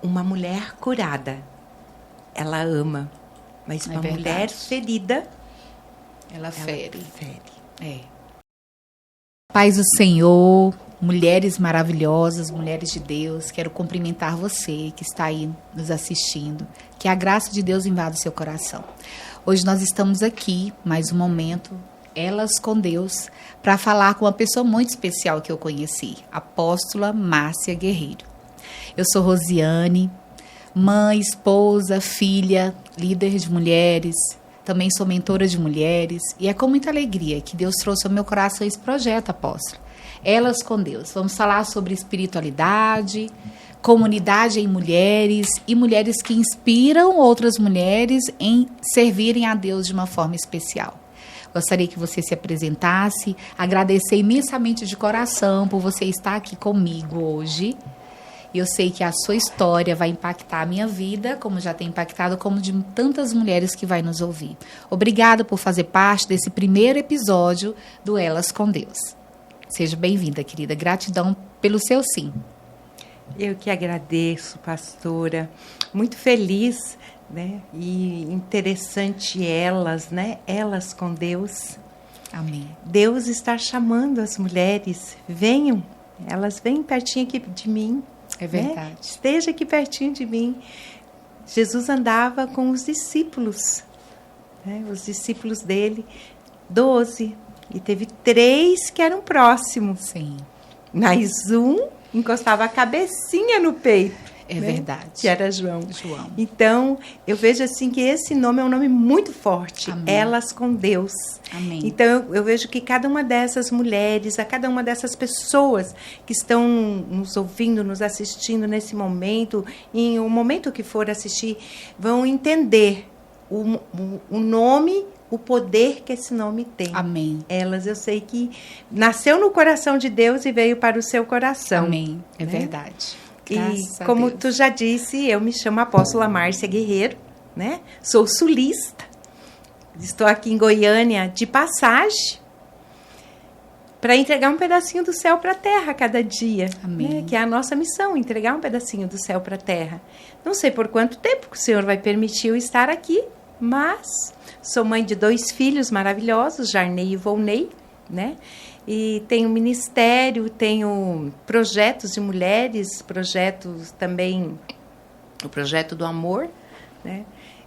uma mulher curada, ela ama. Mas uma mulher ferida, ela fere. É. Paz do Senhor, mulheres maravilhosas, mulheres de Deus, quero cumprimentar você que está aí nos assistindo. Que a graça de Deus invada o seu coração. Hoje nós estamos aqui, mais um momento, Elas com Deus, para falar com uma pessoa muito especial que eu conheci, a apóstola Márcia Guerreiro. Eu sou Rosiane, mãe, esposa, filha, líder de mulheres, também sou mentora de mulheres, e é com muita alegria que Deus trouxe ao meu coração esse projeto, apóstola. Elas com Deus. Vamos falar sobre espiritualidade, comunidade em mulheres e mulheres que inspiram outras mulheres em servirem a Deus de uma forma especial. Gostaria que você se apresentasse, agradecer imensamente de coração por você estar aqui comigo hoje. Eu sei que a sua história vai impactar a minha vida, como já tem impactado, como de tantas mulheres que vai nos ouvir. Obrigada por fazer parte desse primeiro episódio do Elas com Deus. Seja bem-vinda, querida. Gratidão pelo seu sim. Eu que agradeço, pastora. Muito feliz, né? E interessante elas, né? Elas com Deus. Amém. Deus está chamando as mulheres. Venham. Elas vêm pertinho aqui de mim. É verdade. Né? Esteja aqui pertinho de mim. Jesus andava com os discípulos, né? Os discípulos dele, 12. E teve 3 que eram próximos. Sim. Mas um encostava a cabecinha no peito. É né? Verdade. Que era João. João. Então, eu vejo assim que esse nome é um nome muito forte. Amém. Elas com Deus. Amém. Então, eu vejo que cada uma dessas mulheres, a cada uma dessas pessoas que estão nos ouvindo, nos assistindo nesse momento, em o momento que for assistir, vão entender o nome, o poder que esse nome tem. Amém. Elas, eu sei que nasceu no coração de Deus e veio para o seu coração. Amém. É né? verdade. E como tu já disse, eu me chamo Apóstola Márcia Guerreiro, né? Sou sulista. Estou aqui em Goiânia de passagem para entregar um pedacinho do céu para a terra a cada dia. Amém. Né? Que é a nossa missão, entregar um pedacinho do céu para a terra. Não sei por quanto tempo que o Senhor vai permitir eu estar aqui, mas sou mãe de 2 filhos maravilhosos, Jarnei e Volney, né? E tenho ministério, tenho projetos de mulheres, projetos também, o projeto do amor, né?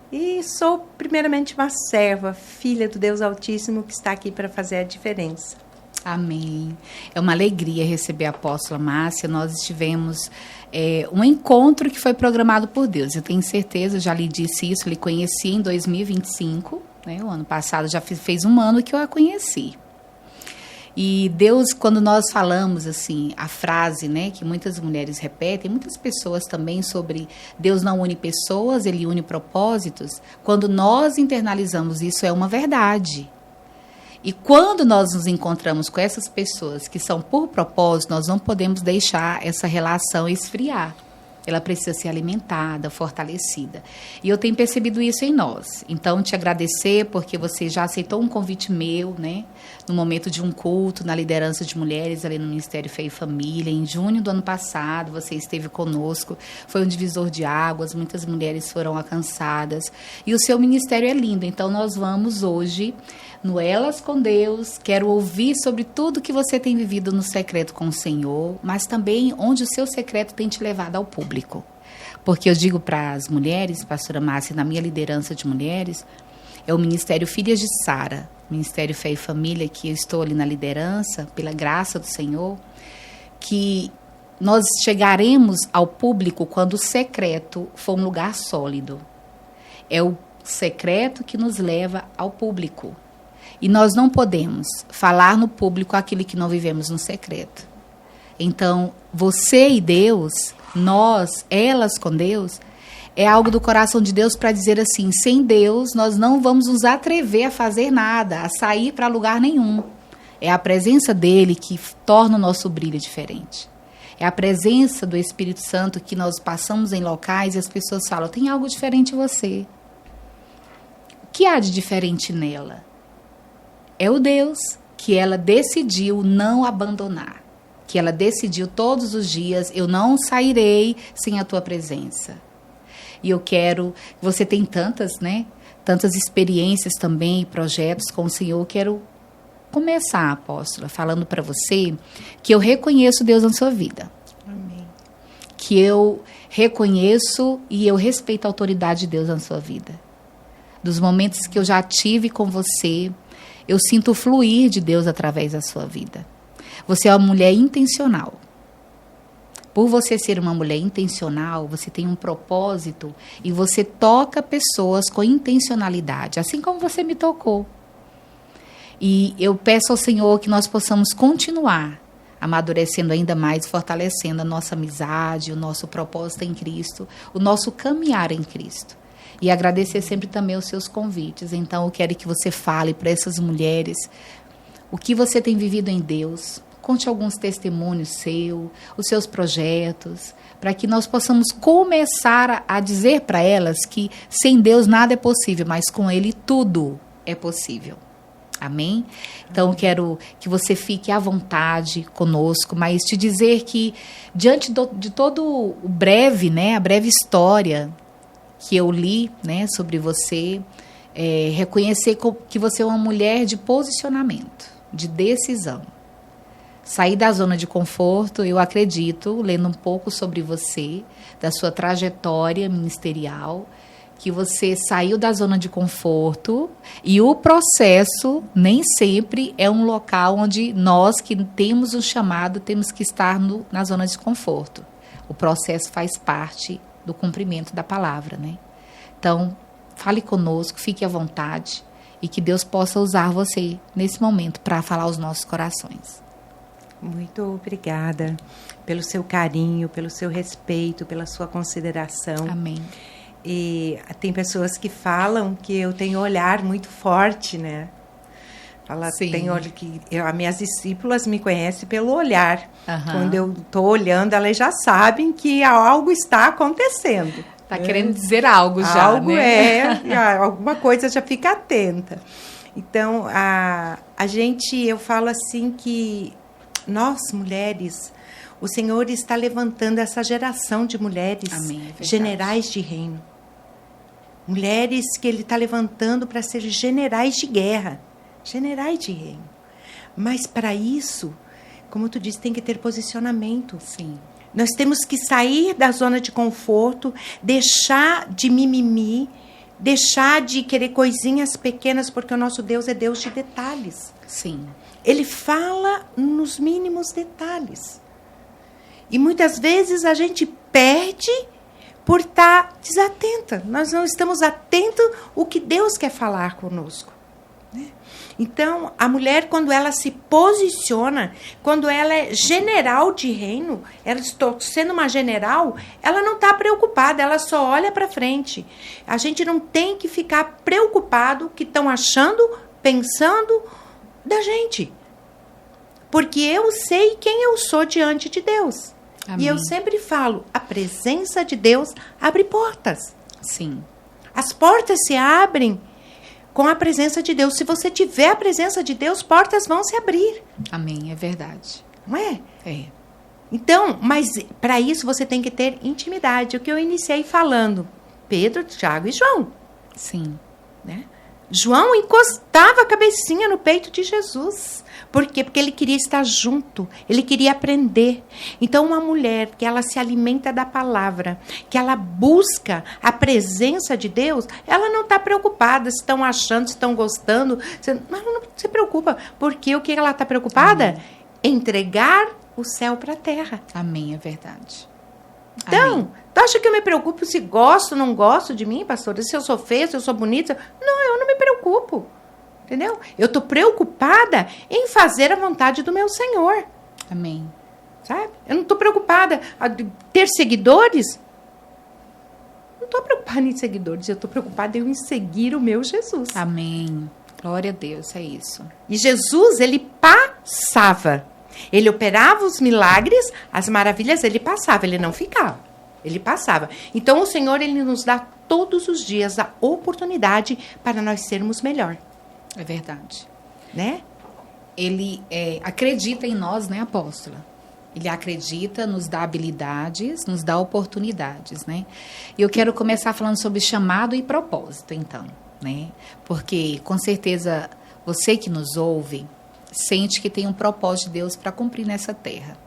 E sou primeiramente uma serva, filha do Deus Altíssimo que está aqui para fazer a diferença. Amém. É uma alegria receber a apóstola Márcia. Nós tivemos um encontro que foi programado por Deus. Eu tenho certeza, já lhe disse isso, lhe conheci em 2025, né? O ano passado já fez um ano que eu a conheci. E Deus, quando nós falamos assim, a frase, né, que muitas mulheres repetem, muitas pessoas também sobre Deus não une pessoas, Ele une propósitos. Quando nós internalizamos isso, é uma verdade. E quando nós nos encontramos com essas pessoas que são por propósito, nós não podemos deixar essa relação esfriar. Ela precisa ser alimentada, fortalecida. E eu tenho percebido isso em nós. Então, te agradecer porque você já aceitou um convite meu, né? No momento de um culto, na liderança de mulheres ali no Ministério Fé e Família. Em junho do ano passado, você esteve conosco. Foi um divisor de águas, muitas mulheres foram alcançadas. E o seu ministério é lindo. Então, nós vamos hoje no Elas com Deus. Quero ouvir sobre tudo que você tem vivido no secreto com o Senhor, mas também onde o seu secreto tem te levado ao público. Porque eu digo para as mulheres, pastora Márcia, na minha liderança de mulheres, é o Ministério Filhas de Sara, Ministério Fé e Família, que eu estou ali na liderança, pela graça do Senhor, que nós chegaremos ao público quando o secreto for um lugar sólido. É o secreto que nos leva ao público. E nós não podemos falar no público aquilo que não vivemos no secreto. Então, você e Deus, nós, elas com Deus, é algo do coração de Deus para dizer assim, sem Deus nós não vamos nos atrever a fazer nada, a sair para lugar nenhum. É a presença dele que torna o nosso brilho diferente. É a presença do Espírito Santo que nós passamos em locais e as pessoas falam, tem algo diferente em você. O que há de diferente nela? É o Deus que ela decidiu não abandonar. que ela decidiu todos os dias, eu não sairei sem a tua presença. E eu quero, você tem tantas, né? Tantas experiências também, projetos com o Senhor. Eu quero começar, apóstola, falando para você que eu reconheço Deus na sua vida. Amém. Que eu reconheço e eu respeito a autoridade de Deus na sua vida. Dos momentos que eu já tive com você, eu sinto o fluir de Deus através da sua vida. Você é uma mulher intencional. Por você ser uma mulher intencional, você tem um propósito e você toca pessoas com intencionalidade, assim como você me tocou. E eu peço ao Senhor que nós possamos continuar amadurecendo ainda mais, fortalecendo a nossa amizade, o nosso propósito em Cristo, o nosso caminhar em Cristo. E agradecer sempre também os seus convites. Então, eu quero que você fale para essas mulheres o que você tem vivido em Deus. Conte alguns testemunhos seus, os seus projetos, para que nós possamos começar a dizer para elas que sem Deus nada é possível, mas com Ele tudo é possível. Amém? Então, eu quero que você fique à vontade conosco, mas te dizer que, diante de todo o breve, né, a breve história que eu li, né, sobre você, reconhecer que você é uma mulher de posicionamento, de decisão. Sair da zona de conforto, eu acredito, lendo um pouco sobre você, da sua trajetória ministerial, que você saiu da zona de conforto e o processo nem sempre é um local onde nós que temos um chamado temos que estar na zona de conforto. O processo faz parte do cumprimento da palavra, né? Então, fale conosco, fique à vontade e que Deus possa usar você nesse momento para falar aos nossos corações. Muito obrigada pelo seu carinho, pelo seu respeito, pela sua consideração. Amém. E tem pessoas que falam que eu tenho um olhar muito forte, né? Tem olho que as minhas discípulas me conhecem pelo olhar. Uhum. Quando eu estou olhando, elas já sabem que algo está acontecendo. Está querendo dizer algo já, algo né? Alguma coisa, já fica atenta. Então, eu falo assim que nós, mulheres, o Senhor está levantando essa geração de mulheres, Amém, generais de reino. Mulheres que Ele está levantando para ser generais de guerra, generais de reino. Mas para isso, como tu disse, tem que ter posicionamento. Sim. Nós temos que sair da zona de conforto, deixar de mimimi, deixar de querer coisinhas pequenas, porque o nosso Deus é Deus de detalhes. Sim. Ele fala nos mínimos detalhes. E muitas vezes a gente perde por estar desatenta. Nós não estamos atentos ao que Deus quer falar conosco. Né? Então, a mulher, quando ela se posiciona, quando ela é general de reino, ela está sendo uma general, ela não está preocupada, ela só olha para frente. A gente não tem que ficar preocupado o que estão achando, pensando da gente. Porque eu sei quem eu sou diante de Deus. Amém. E eu sempre falo, a presença de Deus abre portas. Sim. As portas se abrem com a presença de Deus. Se você tiver a presença de Deus, portas vão se abrir. Amém, é verdade. Não é? É. Então, mas para isso você tem que ter intimidade. O que eu iniciei falando, Pedro, Tiago e João. Sim. Né? João encostava a cabecinha no peito de Jesus. Por quê? Porque ele queria estar junto, ele queria aprender. Então, uma mulher que ela se alimenta da palavra, que ela busca a presença de Deus, ela não está preocupada se estão achando, se estão gostando. Não se preocupa, porque o que ela está preocupada? Amém. Entregar o céu para a terra. Amém, é verdade. Então, Amém. Tu acha que eu me preocupo se gosto ou não gosto de mim, pastora? Se eu sou feia, se eu sou bonita? Não, eu não me preocupo. Entendeu? Eu estou preocupada em fazer a vontade do meu Senhor. Amém. Sabe? Eu não estou preocupada em ter seguidores. Não estou preocupada em seguidores. Eu estou preocupada em seguir o meu Jesus. Amém. Glória a Deus, é isso. E Jesus, ele passava. Ele operava os milagres, as maravilhas, ele passava. Ele não ficava. Ele passava. Então, o Senhor, ele nos dá todos os dias a oportunidade para nós sermos melhor. É verdade. Né? Ele acredita em nós, né, apóstola? Ele acredita, nos dá habilidades, nos dá oportunidades, né? E eu quero começar falando sobre chamado e propósito, então, né? Porque, com certeza, você que nos ouve sente que tem um propósito de Deus para cumprir nessa terra.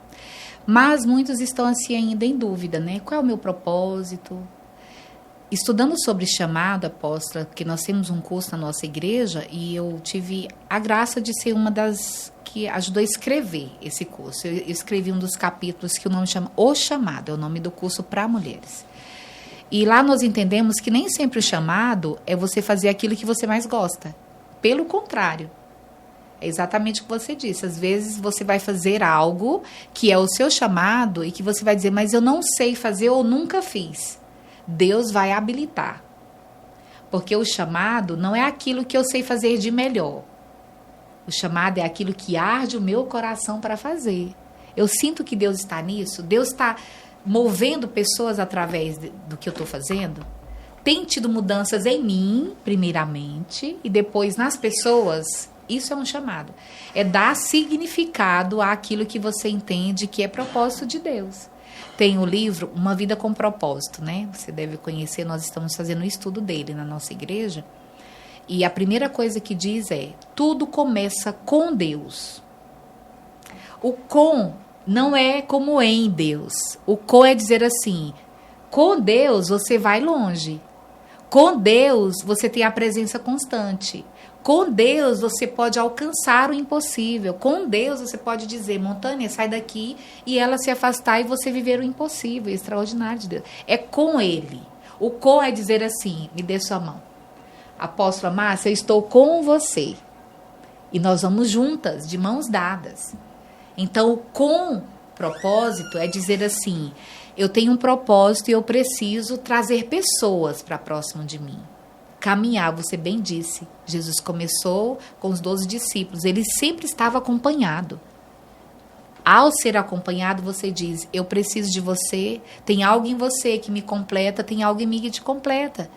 Mas muitos estão assim ainda em dúvida, né? Qual é o meu propósito? Estudando sobre chamado, apóstola, porque nós temos um curso na nossa igreja e eu tive a graça de ser uma das que ajudou a escrever esse curso. Eu escrevi um dos capítulos que o nome chama O Chamado, é o nome do curso para mulheres. E lá nós entendemos que nem sempre o chamado é você fazer aquilo que você mais gosta. Pelo contrário. É exatamente o que você disse. Às vezes você vai fazer algo que é o seu chamado e que você vai dizer, mas eu não sei fazer ou nunca fiz. Deus vai habilitar. Porque o chamado não é aquilo que eu sei fazer de melhor. O chamado é aquilo que arde o meu coração para fazer. Eu sinto que Deus está nisso. Deus está movendo pessoas através do que eu estou fazendo. Tem tido mudanças em mim, primeiramente, e depois nas pessoas. Isso é um chamado. É dar significado àquilo que você entende que é propósito de Deus. Tem o livro Uma Vida com Propósito, né? Você deve conhecer, nós estamos fazendo um estudo dele na nossa igreja. E a primeira coisa que diz é, tudo começa com Deus. O com não é como em Deus. O com é dizer assim, com Deus você vai longe. Com Deus você tem a presença constante. Com Deus você pode alcançar o impossível. Com Deus você pode dizer, montanha, sai daqui, e ela se afastar e você viver o impossível, o extraordinário de Deus. É com Ele. O com é dizer assim, me dê sua mão. Apóstola Márcia, eu estou com você. E nós vamos juntas, de mãos dadas. Então, o com propósito é dizer assim, eu tenho um propósito e eu preciso trazer pessoas para próximo de mim. Caminhar, você bem disse. Jesus começou com os 12 discípulos. Ele sempre estava acompanhado. Ao ser acompanhado, você diz, eu preciso de você, tem algo em você que me completa, tem algo em mim que te completa.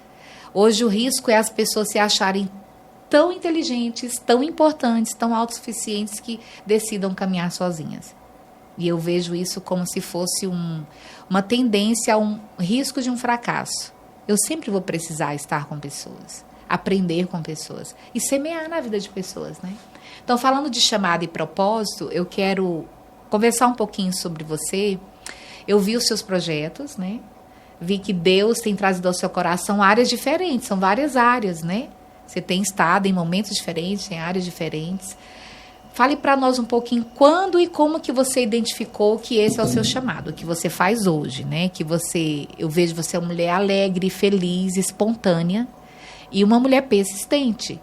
Hoje o risco é as pessoas se acharem tão inteligentes, tão importantes, tão autossuficientes que decidam caminhar sozinhas. E eu vejo isso como se fosse uma tendência a um risco de um fracasso. Eu sempre vou precisar estar com pessoas, aprender com pessoas e semear na vida de pessoas, né? Então, falando de chamado e propósito, eu quero conversar um pouquinho sobre você. Eu vi os seus projetos, né? Vi que Deus tem trazido ao seu coração áreas diferentes, são várias áreas, né? Você tem estado em momentos diferentes, em áreas diferentes. Fale para nós um pouquinho quando e como que você identificou que esse é o seu chamado, o que você faz hoje, né? Que eu vejo você uma mulher alegre, feliz, espontânea e uma mulher persistente.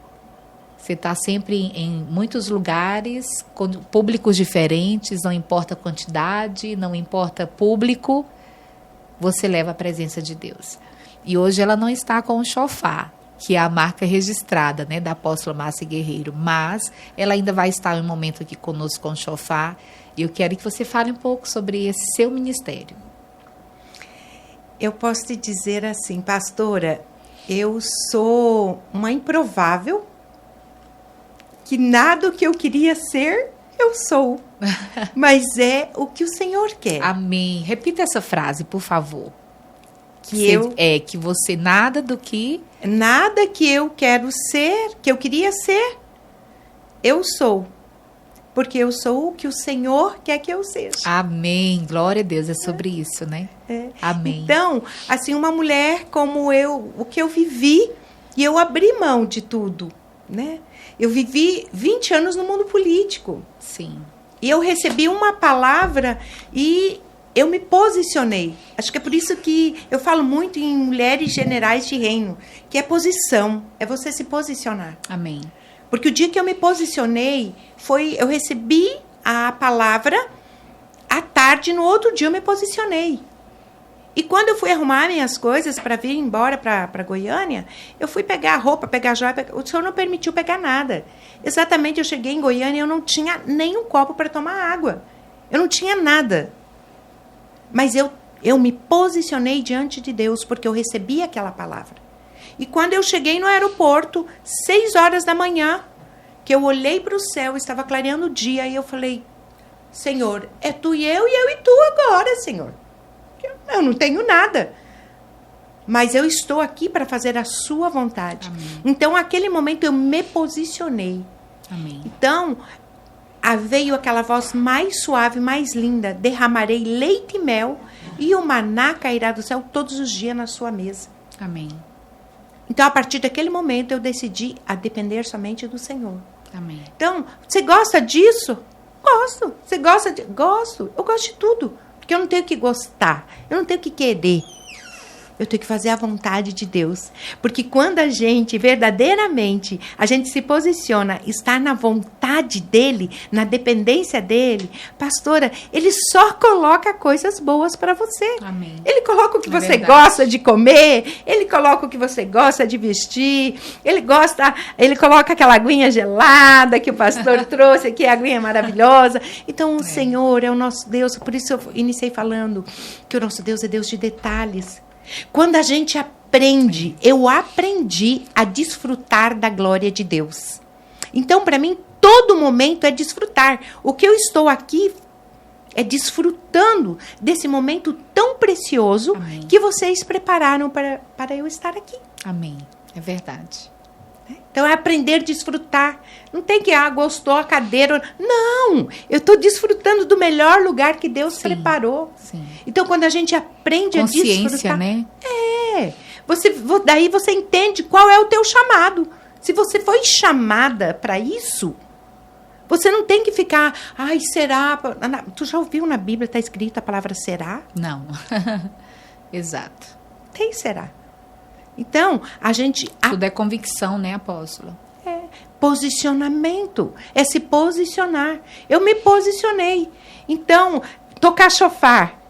Você está sempre em muitos lugares, com públicos diferentes, não importa a quantidade, não importa público, você leva a presença de Deus. E hoje ela não está com o chofar, que é a marca registrada, né, da apóstola Márcia Guerreiro, mas ela ainda vai estar em um momento aqui conosco com o chofar, e eu quero que você fale um pouco sobre esse seu ministério. Eu posso te dizer assim, pastora, eu sou uma improvável, que nada que eu queria ser, eu sou, mas é o que o Senhor quer. Amém. Repita essa frase, por favor. Que você nada que eu quero ser, que eu queria ser, eu sou. Porque eu sou o que o Senhor quer que eu seja. Amém. Glória a Deus, é sobre isso, né? É. Amém. Então, assim, uma mulher como eu, o que eu vivi, e eu abri mão de tudo, né? Eu vivi 20 anos no mundo político. Sim. E eu recebi uma palavra e eu me posicionei. Acho que é por isso que eu falo muito em mulheres generais de reino, que é posição, é você se posicionar. Amém. Porque o dia que eu me posicionei, eu recebi a palavra, à tarde, no outro dia eu me posicionei. E quando eu fui arrumar minhas coisas para vir embora para Goiânia, eu fui pegar roupa, pegar joia, o senhor não permitiu pegar nada. Exatamente, eu cheguei em Goiânia e eu não tinha nem um copo para tomar água. Eu não tinha nada. Mas eu me posicionei diante de Deus, porque eu recebi aquela palavra. E quando eu cheguei no aeroporto, 6 horas da manhã, que eu olhei para o céu, estava clareando o dia, e eu falei, Senhor, é tu e eu e tu agora, Senhor. Eu não tenho nada. Mas eu estou aqui para fazer a sua vontade. Amém. Então, naquele momento, eu me posicionei. Amém. Então, veio aquela voz mais suave, mais linda. Derramarei leite e mel e o maná cairá do céu todos os dias na sua mesa. Amém. Então, a partir daquele momento, eu decidi a depender somente do Senhor. Amém. Então, você gosta disso? Gosto. Você gosta de... Gosto. Eu gosto de tudo. Porque eu não tenho que gostar. Eu não tenho que querer. Eu tenho que fazer a vontade de Deus. Porque quando a gente, verdadeiramente, a gente se posiciona, está na vontade dEle, na dependência dEle, pastora, Ele só coloca coisas boas para você. Amém. Ele coloca o que você verdade. gosta de comer, Ele coloca o que você gosta de vestir, Ele coloca aquela aguinha gelada que o pastor trouxe aqui, a aguinha maravilhosa. Então, o Senhor é o nosso Deus, por isso eu iniciei falando que o nosso Deus é Deus de detalhes. Quando a gente aprende, eu aprendi a desfrutar da glória de Deus. Então, para mim, todo momento é desfrutar. O que eu estou aqui é desfrutando desse momento tão precioso. Amém. Que vocês prepararam para eu estar aqui. Amém. É verdade. Então, é aprender a desfrutar. Não tem que, gostou a cadeira. Não! Eu estou desfrutando do melhor lugar que Deus preparou. Sim. Então, quando a gente aprende a desfrutar... Consciência, né? Daí você entende qual é o teu chamado. Se você foi chamada para isso, você não tem que ficar... Ai, será? Tu já ouviu na Bíblia, está escrito a palavra será? Não. Exato. Tem será. Então, a gente... Tudo é convicção, né, apóstola? Posicionamento. É se posicionar. Eu me posicionei. Então, tocar chofar.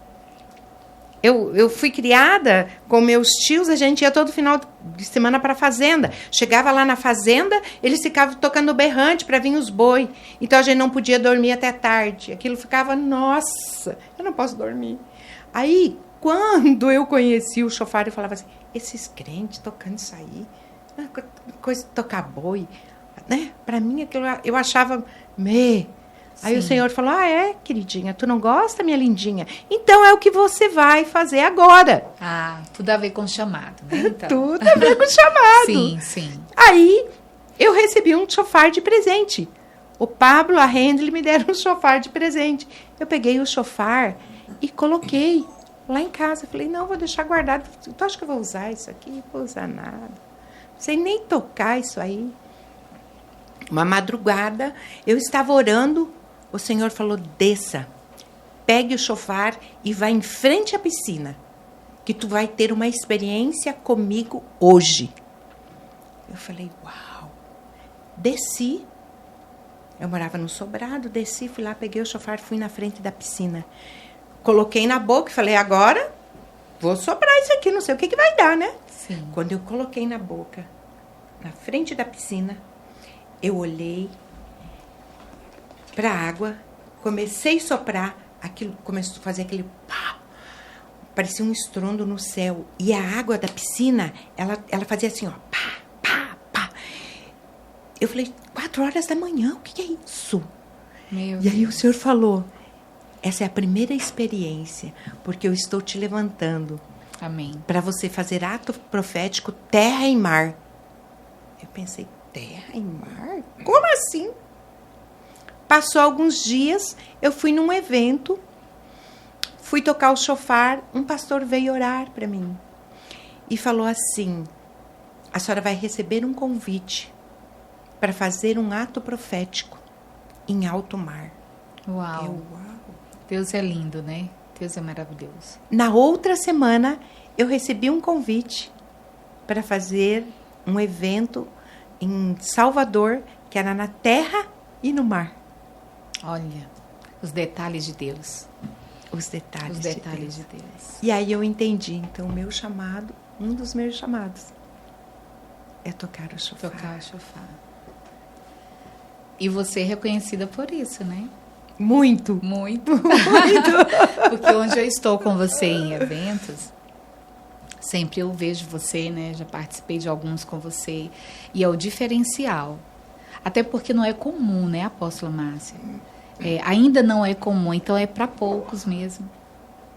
Eu fui criada com meus tios, a gente ia todo final de semana para a fazenda. Chegava lá na fazenda, eles ficavam tocando berrante para vir os boi. Então, a gente não podia dormir até tarde. Aquilo ficava, nossa, eu não posso dormir. Aí, quando eu conheci o chofar, eu falava assim, esses crentes tocando isso aí, coisa de tocar boi, né? Para mim, aquilo, eu achava, Aí o Senhor falou, queridinha, tu não gosta, minha lindinha? Então é o que você vai fazer agora. Tudo a ver com o chamado, né? Então. Tudo a ver com o chamado. Sim. Aí eu recebi um chofar de presente. O Pablo, a Handley me deram um chofar de presente. Eu peguei o chofar e coloquei lá em casa. Falei, não, vou deixar guardado. Tu acha que eu vou usar isso aqui? Não vou usar nada. Não sei nem tocar isso aí. Uma madrugada, eu estava orando. O Senhor falou, desça, pegue o chofar e vá em frente à piscina, que tu vai ter uma experiência comigo hoje. Eu falei, uau. Desci, eu morava no sobrado, desci, fui lá, peguei o chofar, fui na frente da piscina. Coloquei na boca e falei, agora vou soprar isso aqui, não sei o que vai dar, né? Sim. Quando eu coloquei na boca, na frente da piscina, eu olhei para a água, comecei a soprar, aquilo começou a fazer aquele pá, parecia um estrondo no céu. E a água da piscina, ela fazia assim, ó, pá, pá, pá. Eu falei, 4h da manhã, o que é isso? E aí o Senhor falou, essa é a primeira experiência, porque eu estou te levantando. Amém. Para você fazer ato profético, terra e mar. Eu pensei, terra e mar? Como assim? Passou alguns dias, eu fui num evento, fui tocar o chofar, um pastor veio orar para mim e falou assim, a senhora vai receber um convite para fazer um ato profético em alto mar. Uau. Deus é lindo, né? Deus é maravilhoso. Na outra semana, eu recebi um convite para fazer um evento em Salvador, que era na terra e no mar. Olha, os detalhes de Deus. Os detalhes de Deus. E aí eu entendi. Então, o meu chamado, um dos meus chamados, é tocar o chofar. Tocar o chofar. E você é reconhecida por isso, né? Muito. Muito. Porque onde eu estou com você em eventos, sempre eu vejo você, né? Já participei de alguns com você. E é o diferencial. Até porque não é comum, né, apóstola Márcia? ainda não é comum, então é para poucos mesmo.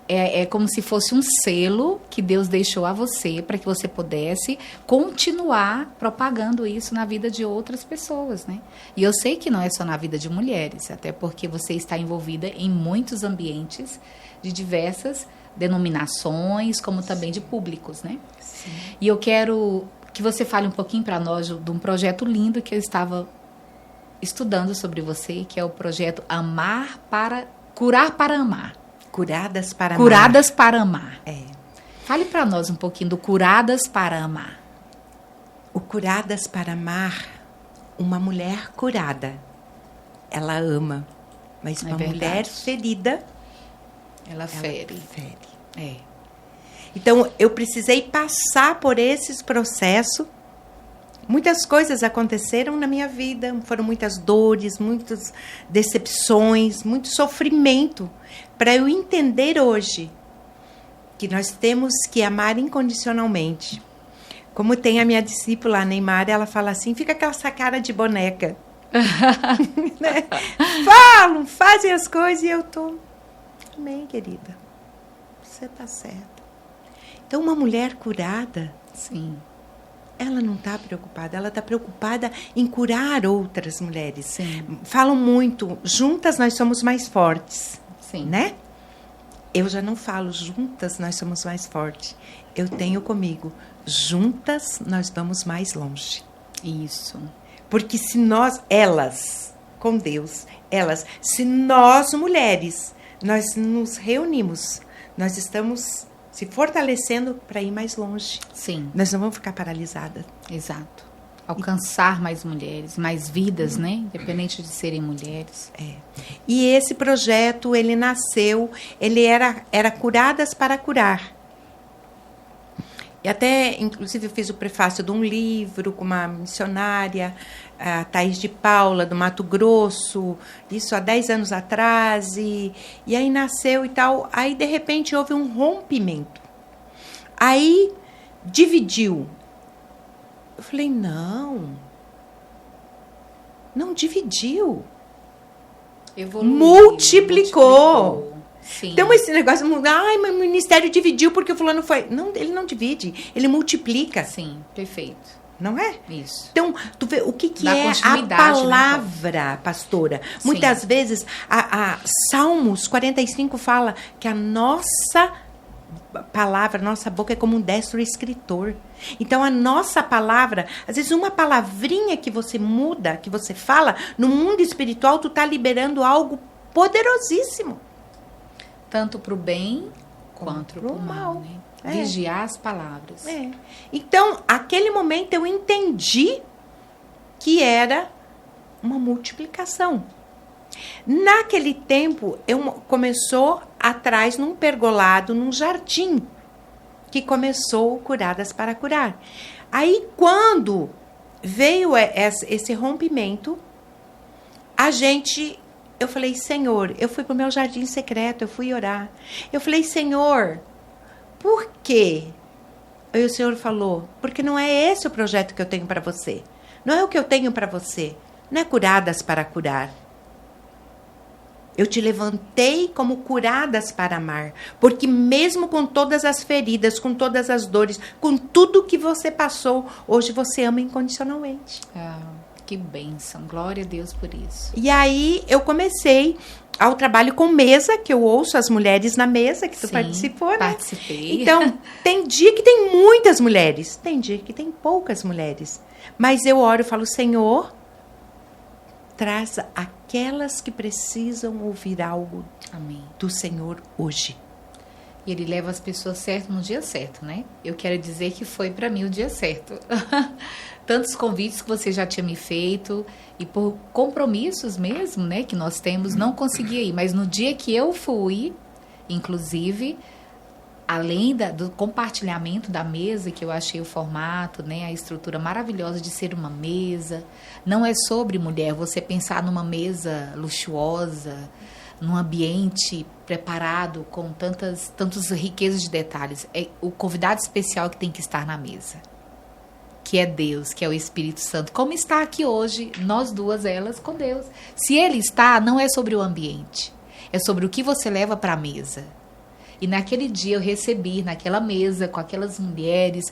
É como se fosse um selo que Deus deixou a você para que você pudesse continuar propagando isso na vida de outras pessoas, né? E eu sei que não é só na vida de mulheres, até porque você está envolvida em muitos ambientes de diversas denominações, como também de públicos, né? Sim. E eu quero que você fale um pouquinho para nós de um projeto lindo que eu estava estudando sobre você, que é o projeto Curar para Amar. Curadas para Amar. Curadas para Amar. Fale para nós um pouquinho do Curadas para Amar. O Curadas para Amar, uma mulher curada, ela ama, mas uma mulher ferida, ela fere. Então, eu precisei passar por esses processos. Muitas coisas aconteceram na minha vida, foram muitas dores, muitas decepções, muito sofrimento, para eu entender hoje que nós temos que amar incondicionalmente. Como tem a minha discípula, a Neymar, ela fala assim, fica com essa cara de boneca. Né? Falam, fazem as coisas e eu tô... Amém, querida. Você está certa. Então, uma mulher curada... Sim. Ela não está preocupada, ela está preocupada em curar outras mulheres. Sim. Falam muito, juntas nós somos mais fortes. Sim. Né? Eu já não falo, juntas nós somos mais fortes. Eu tenho comigo, juntas nós vamos mais longe. Isso. Porque se nós, elas, com Deus, se nós mulheres, nós nos reunimos, nós estamos... se fortalecendo para ir mais longe. Sim. Nós não vamos ficar paralisadas. Exato. Alcançar mais mulheres, mais vidas, né? Independente de serem mulheres. E esse projeto, ele nasceu, ele era Curadas para Curar. E até, inclusive, eu fiz o prefácio de um livro com uma missionária, a Thaís de Paula, do Mato Grosso, isso há 10 anos atrás, e aí nasceu e tal. Aí, de repente, houve um rompimento. Aí, dividiu. Eu falei, não dividiu. Evoluiu, multiplicou. Sim. Então, esse negócio, mas o ministério dividiu porque o fulano foi... Não, ele não divide, ele multiplica. Sim, perfeito. Não é? Isso. Então, tu vê o que Dá é a palavra, né, pastora? Sim. Muitas vezes, a Salmos 45 fala que a nossa palavra, nossa boca é como um destro escritor. Então, a nossa palavra, às vezes uma palavrinha que você muda, que você fala, no mundo espiritual, tu tá liberando algo poderosíssimo. Tanto para o bem quanto para o mal. Né? Vigiar as palavras. Então, aquele momento eu entendi que era uma multiplicação. Naquele tempo, começou atrás num pergolado, num jardim, que começou Curadas para Curar. Aí, quando veio esse rompimento, eu falei, Senhor, eu fui para o meu jardim secreto, eu fui orar. Eu falei, Senhor, por quê? Aí o Senhor falou, porque não é esse o projeto que eu tenho para você. Não é o que eu tenho para você. Não é Curadas para Curar. Eu te levantei como Curadas para Amar. Porque mesmo com todas as feridas, com todas as dores, com tudo que você passou, hoje você ama incondicionalmente. Que bênção. Glória a Deus por isso. E aí eu comecei ao trabalho com mesa, que eu ouço as mulheres na mesa, que tu participou, né? Participei. Então, tem dia que tem muitas mulheres, tem dia que tem poucas mulheres. Mas eu oro e falo, Senhor, traz aquelas que precisam ouvir algo do Senhor hoje. E Ele leva as pessoas certas no dia certo, né? Eu quero dizer que foi para mim o dia certo. Tantos convites que você já tinha me feito e por compromissos mesmo, né, que nós temos, não consegui ir. Mas no dia que eu fui, inclusive, além do compartilhamento da mesa, que eu achei o formato, né, a estrutura maravilhosa de ser uma mesa, não é sobre mulher, você pensar numa mesa luxuosa, num ambiente preparado com tantas riquezas de detalhes. É o convidado especial que tem que estar na mesa. que é Deus, que é o Espírito Santo, como está aqui hoje, nós duas, elas com Deus. Se Ele está, não é sobre o ambiente, é sobre o que você leva para a mesa. E naquele dia eu recebi, naquela mesa, com aquelas mulheres,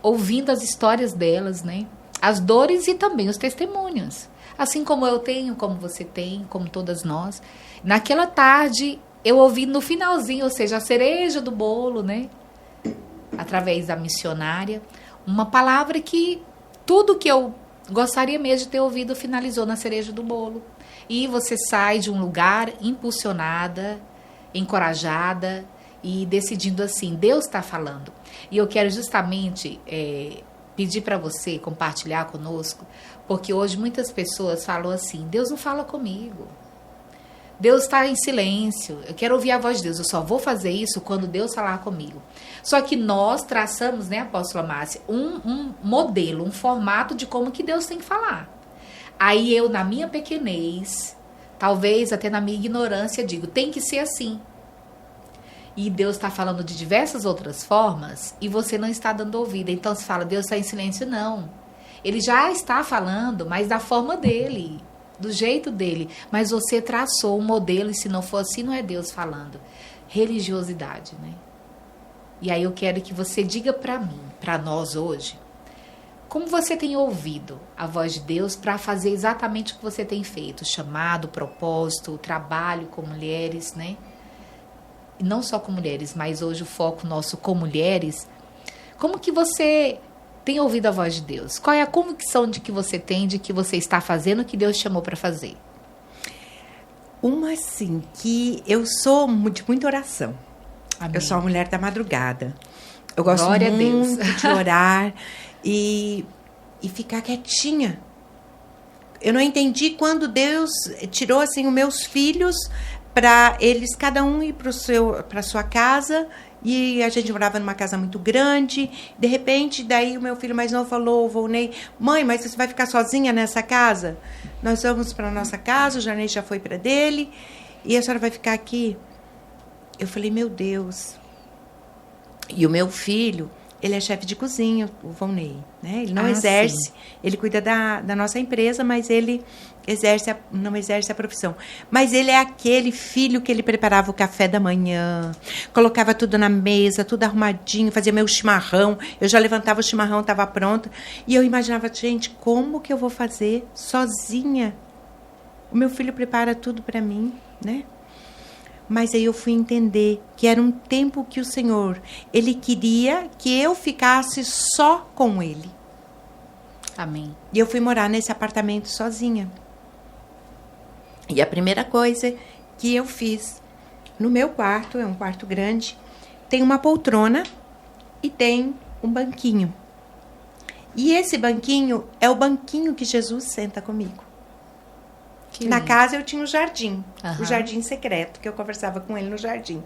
ouvindo as histórias delas, né? As dores e também os testemunhos. Assim como eu tenho, como você tem, como todas nós. Naquela tarde, eu ouvi no finalzinho, ou seja, a cereja do bolo, né? Através da missionária, uma palavra que tudo que eu gostaria mesmo de ter ouvido finalizou na cereja do bolo. E você sai de um lugar impulsionada, encorajada e decidindo assim, Deus está falando. E eu quero justamente pedir para você compartilhar conosco, porque hoje muitas pessoas falam assim, Deus não fala comigo. Deus está em silêncio, eu quero ouvir a voz de Deus, eu só vou fazer isso quando Deus falar comigo. Só que nós traçamos, né, apóstola Márcia, um modelo, um formato de como que Deus tem que falar. Aí eu, na minha pequenez, talvez até na minha ignorância, digo, tem que ser assim. E Deus está falando de diversas outras formas e você não está dando ouvido. Então você fala, Deus está em silêncio, não. Ele já está falando, mas da forma dele, do jeito dele, mas você traçou um modelo e se não for assim, não é Deus falando. Religiosidade, né? E aí eu quero que você diga para mim, para nós hoje, como você tem ouvido a voz de Deus para fazer exatamente o que você tem feito, o chamado, o propósito, o trabalho com mulheres, né? E não só com mulheres, mas hoje o foco nosso com mulheres. Como que você tem ouvido a voz de Deus? Qual é a convicção de que você tem, de que você está fazendo o que Deus chamou para fazer? Uma, assim, que eu sou de muita oração. Amém. Eu sou uma mulher da madrugada. Eu gosto Glória muito a Deus. de orar e ficar quietinha. Eu não entendi quando Deus tirou, assim, os meus filhos para eles, cada um ir para sua casa. E a gente morava numa casa muito grande. De repente, daí o meu filho mais novo falou, o Volney, mãe, mas você vai ficar sozinha nessa casa? Nós vamos para nossa casa, o Jarnei já foi para dele, e a senhora vai ficar aqui? Eu falei, meu Deus. E o meu filho, ele é chefe de cozinha, o Volney, né? Ele não exerce, sim. Ele cuida da nossa empresa, mas ele não exerce a profissão. Mas ele é aquele filho que ele preparava o café da manhã, colocava tudo na mesa, tudo arrumadinho, fazia meu chimarrão, eu já levantava o chimarrão, estava pronto, e eu imaginava, gente, como que eu vou fazer sozinha? O meu filho prepara tudo para mim, né? Mas aí eu fui entender que era um tempo que o Senhor, Ele queria que eu ficasse só com Ele. Amém. E eu fui morar nesse apartamento sozinha. E a primeira coisa que eu fiz, no meu quarto, é um quarto grande, tem uma poltrona e tem um banquinho. E esse banquinho é o banquinho que Jesus senta comigo. Na casa eu tinha um jardim, o jardim secreto, que eu conversava com ele no jardim.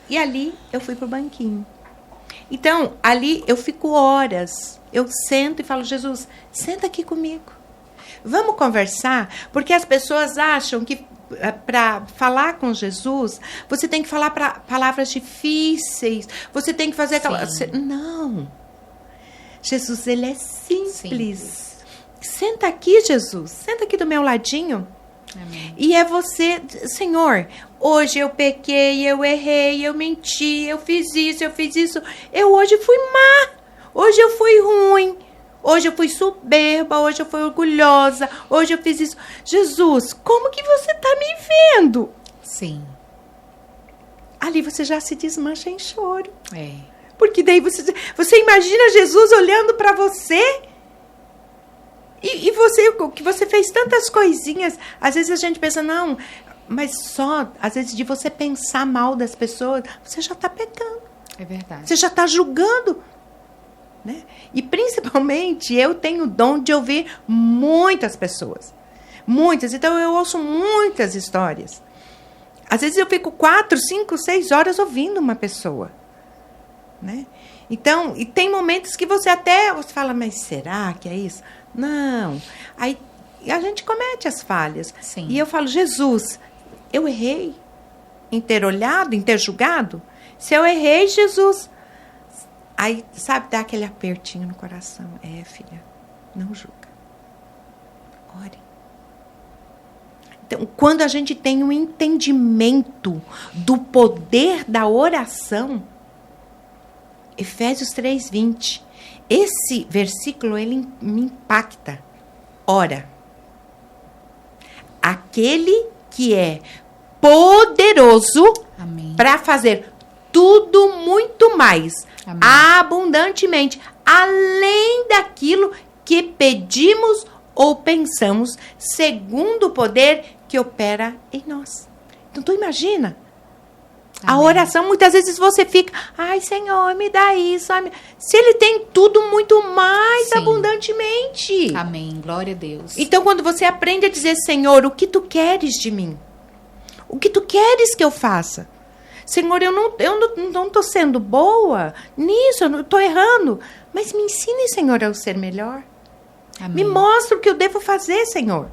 E ali eu fui pro banquinho. Então, ali eu fico horas, eu sento e falo, Jesus, senta aqui comigo. Vamos conversar, porque as pessoas acham que para falar com Jesus, você tem que falar palavras difíceis, você tem que fazer aquela... Não. Jesus, ele é simples. Senta aqui, Jesus, senta aqui do meu ladinho. Amém. E é você, Senhor, hoje eu pequei, eu errei, eu menti, eu fiz isso, eu hoje fui má, hoje eu fui ruim, hoje eu fui soberba, hoje eu fui orgulhosa, hoje eu fiz isso. Jesus, como que você está me vendo? Sim. Ali você já se desmancha em choro. É. Porque daí você imagina Jesus olhando para você. E você, que você fez tantas coisinhas, às vezes a gente pensa, não, mas só, às vezes, de você pensar mal das pessoas, você já está pecando. É verdade. Você já está julgando. Né? E, principalmente, eu tenho o dom de ouvir muitas pessoas. Muitas. Então, eu ouço muitas histórias. Às vezes, eu fico 4, 5, 6 horas ouvindo uma pessoa. Né? Então, e tem momentos que você fala, mas será que é isso? Não. Aí a gente comete as falhas. Sim. E eu falo, Jesus, eu errei em ter olhado, em ter julgado? Se eu errei, Jesus, Aí, sabe, dá aquele apertinho no coração. Filha, não julga. Ore. Então, quando a gente tem um entendimento do poder da oração, Efésios 3:20, esse versículo, ele me impacta. Ora, aquele que é poderoso para fazer tudo muito mais, Amém. Abundantemente, além daquilo que pedimos ou pensamos, segundo o poder que opera em nós. Então, tu imagina? Amém. A oração, muitas vezes você fica, ai, Senhor, me dá isso. Se Ele tem tudo muito mais Sim. abundantemente. Amém, glória a Deus. Então, quando você aprende a dizer, Senhor, o que tu queres de mim? O que tu queres que eu faça? Senhor, eu não estou sendo boa nisso, eu estou errando. Mas me ensine, Senhor, a eu ser melhor. Amém. Me mostra o que eu devo fazer, Senhor.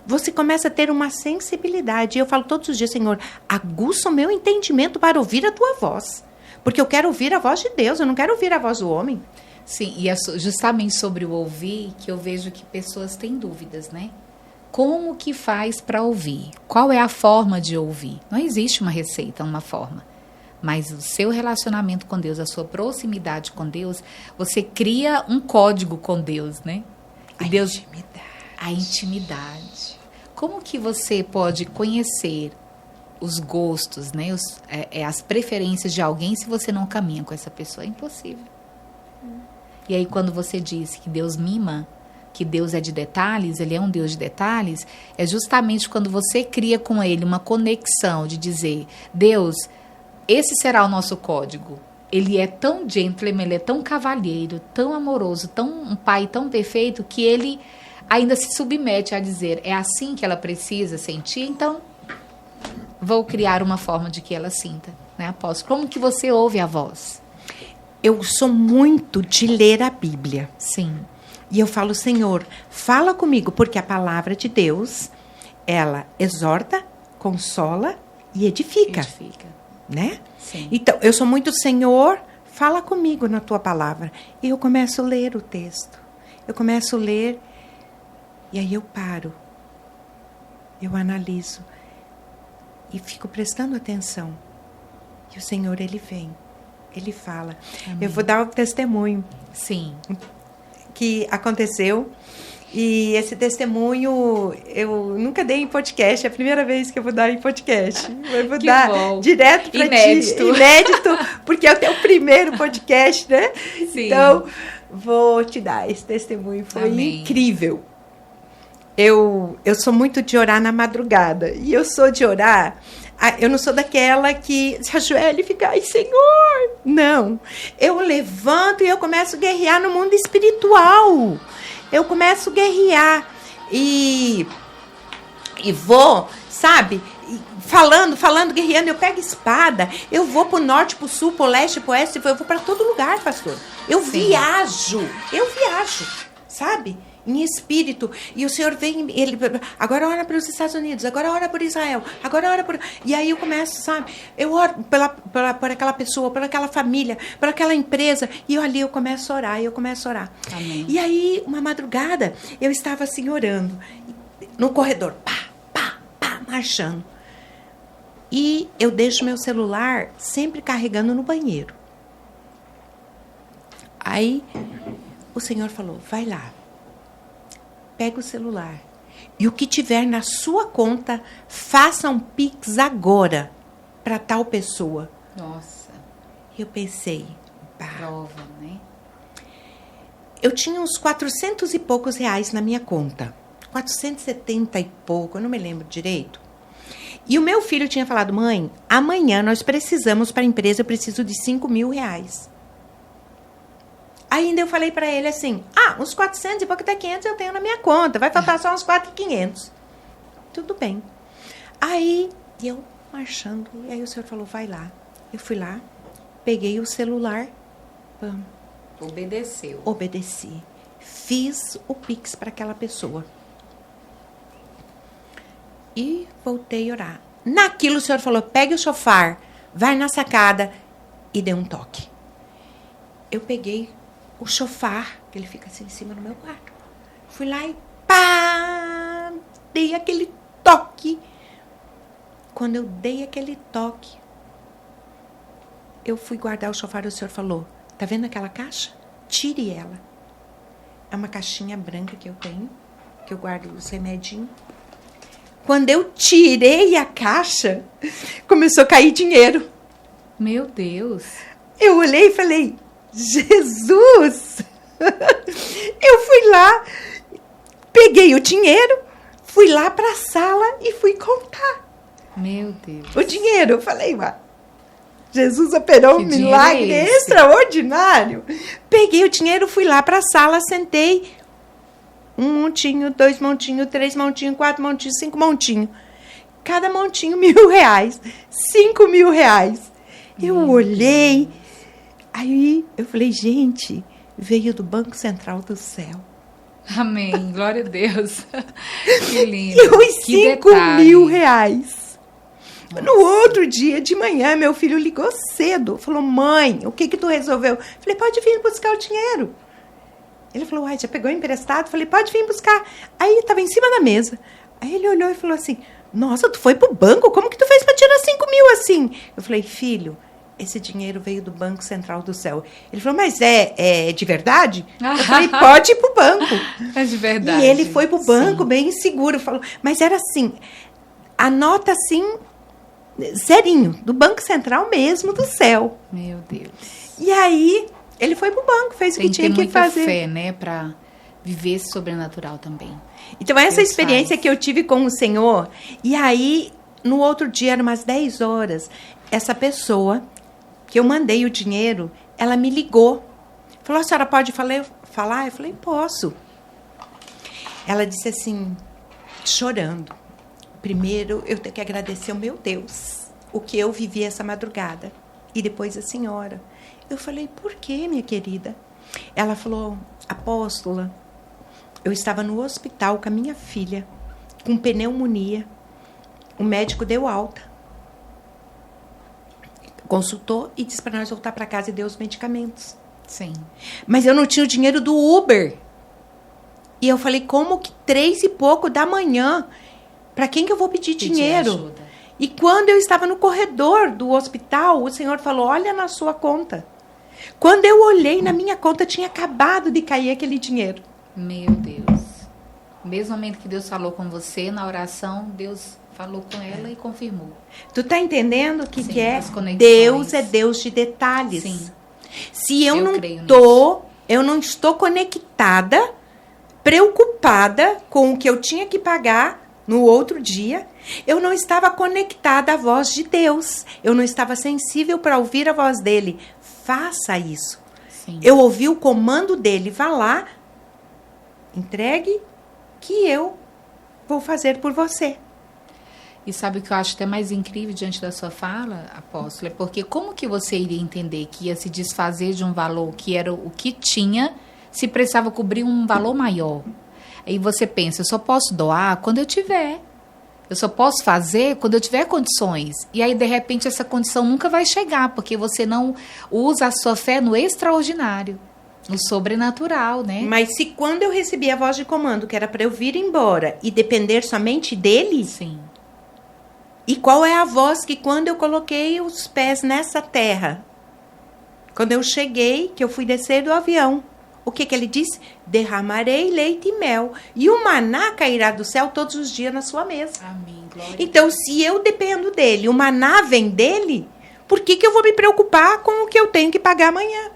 Você começa a ter uma sensibilidade. Eu falo todos os dias, Senhor, aguça o meu entendimento para ouvir a tua voz. Porque eu quero ouvir a voz de Deus, eu não quero ouvir a voz do homem. Sim, e é justamente sobre o ouvir que eu vejo que pessoas têm dúvidas, né? Como que faz para ouvir? Qual é a forma de ouvir? Não existe uma receita, uma forma. Mas o seu relacionamento com Deus, a sua proximidade com Deus, você cria um código com Deus, né? E Deus, a intimidade. Como que você pode conhecer os gostos, né? As preferências de alguém se você não caminha com essa pessoa? É impossível. E aí quando você diz que Deus mima, que Deus é de detalhes, Ele é um Deus de detalhes, é justamente quando você cria com Ele uma conexão de dizer, Deus, esse será o nosso código. Ele é tão gentleman, Ele é tão cavalheiro, tão amoroso, um pai tão perfeito, que Ele ainda se submete a dizer, é assim que ela precisa sentir, então vou criar uma forma de que ela sinta. Né, apóstolo? Como que você ouve a voz? Eu sou muito de ler a Bíblia. Sim. E eu falo, Senhor, fala comigo, porque a palavra de Deus, ela exorta, consola e edifica. Né? Sim. Então, eu sou muito, Senhor, fala comigo na tua palavra. E eu começo a ler o texto. Eu começo a ler, e aí eu paro. Eu analiso. E fico prestando atenção. E o Senhor, Ele vem. Ele fala. Amém. Eu vou dar um testemunho. Sim. Que aconteceu. E esse testemunho eu nunca dei em podcast. É a primeira vez que eu vou dar em podcast. Eu vou dar bom. Direto para ti. Inédito. Porque é o teu primeiro podcast, né? Sim. Então, vou te dar esse testemunho. Foi Amém. Incrível. Eu sou muito de orar na madrugada. E eu sou de orar... Eu não sou daquela que se ajoelha e fica, ai, Senhor. Não. Eu levanto e eu começo a guerrear no mundo espiritual. Eu começo a guerrear. E vou, sabe, falando, guerreando. Eu pego espada. Eu vou pro norte, pro sul, pro leste, pro oeste. Eu vou para todo lugar, pastor. Eu viajo, sabe? Em espírito, e o Senhor vem, Ele agora ora pelos Estados Unidos, agora ora por Israel, agora ora por... E aí eu começo, sabe, eu oro por aquela pessoa, por aquela família, por aquela empresa, e eu começo a orar, Amém. E aí, uma madrugada, eu estava assim, orando, no corredor, pá, marchando, e eu deixo meu celular sempre carregando no banheiro. Aí, o Senhor falou, vai lá, pega o celular e o que tiver na sua conta, faça um Pix agora para tal pessoa. Nossa. Eu pensei, prova, né? Eu tinha uns 400 e poucos reais na minha conta. 470 e pouco, eu não me lembro direito. E o meu filho tinha falado, mãe, amanhã nós precisamos para a empresa, eu preciso de 5 mil reais. Ainda eu falei para ele assim, uns 400 e pouco até 500 eu tenho na minha conta, vai faltar só uns 4.500. Tudo bem. Aí, eu marchando, e aí o Senhor falou, vai lá. Eu fui lá, peguei o celular, obedeceu. Obedeci. Fiz o Pix para aquela pessoa. E voltei a orar. Naquilo o Senhor falou, pegue o chofar, vai na sacada e dê um toque. eu peguei o chofar, que ele fica assim em cima do meu quarto. Fui lá e pá! Dei aquele toque. Quando eu dei aquele toque, eu fui guardar o chofar e o senhor falou, tá vendo aquela caixa? Tire ela. É uma caixinha branca que eu tenho, que eu guardo os remedinhos. Quando eu tirei a caixa, começou a cair dinheiro. Meu Deus. Eu olhei e falei, Jesus! Eu fui lá, peguei o dinheiro, fui lá para a sala e fui contar. Meu Deus. O dinheiro, eu falei, Jesus operou um milagre extraordinário. Peguei o dinheiro, fui lá para a sala, sentei. 1 montinho, 2 montinhos, 3 montinhos, 4 montinhos, 5 montinhos. Cada montinho R$1.000, R$5.000. Eu olhei, aí eu falei, gente, veio do Banco Central do Céu. Amém, glória a Deus. Que lindo. E os R$5.000. No outro dia de manhã, meu filho ligou cedo. Falou, mãe, o que tu resolveu? Falei, pode vir buscar o dinheiro. Ele falou, já pegou emprestado? Falei, pode vir buscar. Aí estava em cima da mesa. Aí ele olhou e falou assim, nossa, tu foi pro banco? Como que tu fez para tirar 5.000 assim? Eu falei, filho, esse dinheiro veio do Banco Central do Céu. Ele falou, mas é de verdade? Eu falei, pode ir pro banco. É de verdade. E ele foi pro banco, bem seguro. Falou, mas era assim, a nota assim, zerinho, do Banco Central mesmo, do céu. Meu Deus. E aí, ele foi pro banco, fez o que tinha que fazer. Tem que ter muita fé, né, para viver esse sobrenatural também. Então, essa experiência que eu tive com o Senhor, e aí, no outro dia, eram umas 10 horas, essa pessoa, que eu mandei o dinheiro, ela me ligou. Falou, a senhora pode falar? Eu falei, posso. Ela disse assim, chorando, primeiro eu tenho que agradecer ao meu Deus, o que eu vivi essa madrugada, e depois a senhora. Eu falei, por quê, minha querida? Ela falou, apóstola, eu estava no hospital com a minha filha, com pneumonia. O médico deu alta. Consultou e disse para nós voltar para casa e deu os medicamentos. Sim. Mas eu não tinha o dinheiro do Uber. E eu falei, como que 3 e pouco da manhã? Para quem que eu vou pedir dinheiro? Ajuda. E quando eu estava no corredor do hospital, o Senhor falou, olha na sua conta. Quando eu olhei na minha conta, tinha acabado de cair aquele dinheiro. Meu Deus. No mesmo momento que Deus falou com você, na oração, Deus falou com ela e confirmou. Tu tá entendendo o que, Sim, que é? as conexões. Deus é Deus de detalhes. Sim. Se eu não estou conectada, preocupada com o que eu tinha que pagar no outro dia, eu não estava conectada à voz de Deus. Eu não estava sensível para ouvir a voz dele. Faça isso. Sim. Eu ouvi o comando dele. Vá lá, entregue, que eu vou fazer por você. E sabe o que eu acho até mais incrível diante da sua fala, apóstolo? É porque como que você iria entender que ia se desfazer de um valor que era o que tinha, se precisava cobrir um valor maior? Aí você pensa, eu só posso doar quando eu tiver. Eu só posso fazer quando eu tiver condições. E aí, de repente, essa condição nunca vai chegar, porque você não usa a sua fé no extraordinário, no sobrenatural, né? Mas se quando eu recebi a voz de comando, que era para eu vir embora e depender somente dele... Sim. E qual é a voz que quando eu coloquei os pés nessa terra, quando eu cheguei, que eu fui descer do avião, o que ele disse? Derramarei leite e mel, e o maná cairá do céu todos os dias na sua mesa. Amém. Glória Então, se eu dependo dele, o maná vem dele, por que eu vou me preocupar com o que eu tenho que pagar amanhã?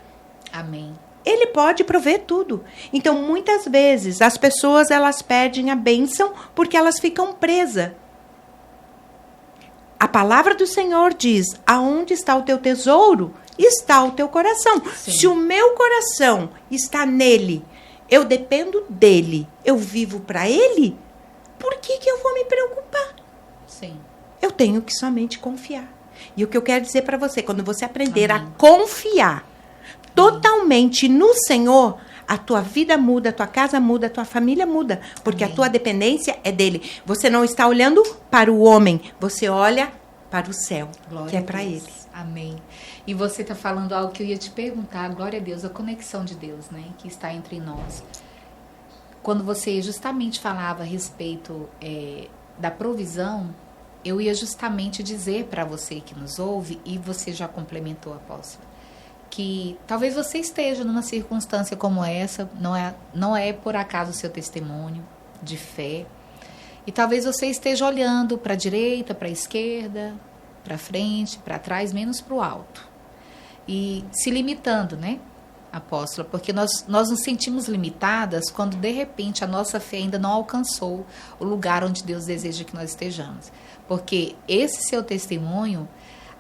Amém. Ele pode prover tudo. Então, muitas vezes, as pessoas elas perdem a bênção porque elas ficam presas. A palavra do Senhor diz, aonde está o teu tesouro, está o teu coração. Sim. Se o meu coração está nele, eu dependo dele, eu vivo para ele, por que eu vou me preocupar? Sim. Eu tenho que somente confiar. E o que eu quero dizer para você, quando você aprender Amém. a confiar totalmente no Senhor, a tua vida muda, a tua casa muda, a tua família muda, porque Amém. a tua dependência é dele. Você não está olhando para o homem, você olha para o céu, Glória que é a para Deus. ele. Amém. E você está falando algo que eu ia te perguntar, glória a Deus, a conexão de Deus, né, que está entre nós. Quando você justamente falava a respeito da provisão, eu ia justamente dizer para você que nos ouve, e você já complementou, apóstolo, que talvez você esteja numa circunstância como essa, não é por acaso o seu testemunho de fé, e talvez você esteja olhando para a direita, para a esquerda, para frente, para trás, menos para o alto. E se limitando, né, apóstola? Porque nós nos sentimos limitadas quando, de repente, a nossa fé ainda não alcançou o lugar onde Deus deseja que nós estejamos. Porque esse seu testemunho,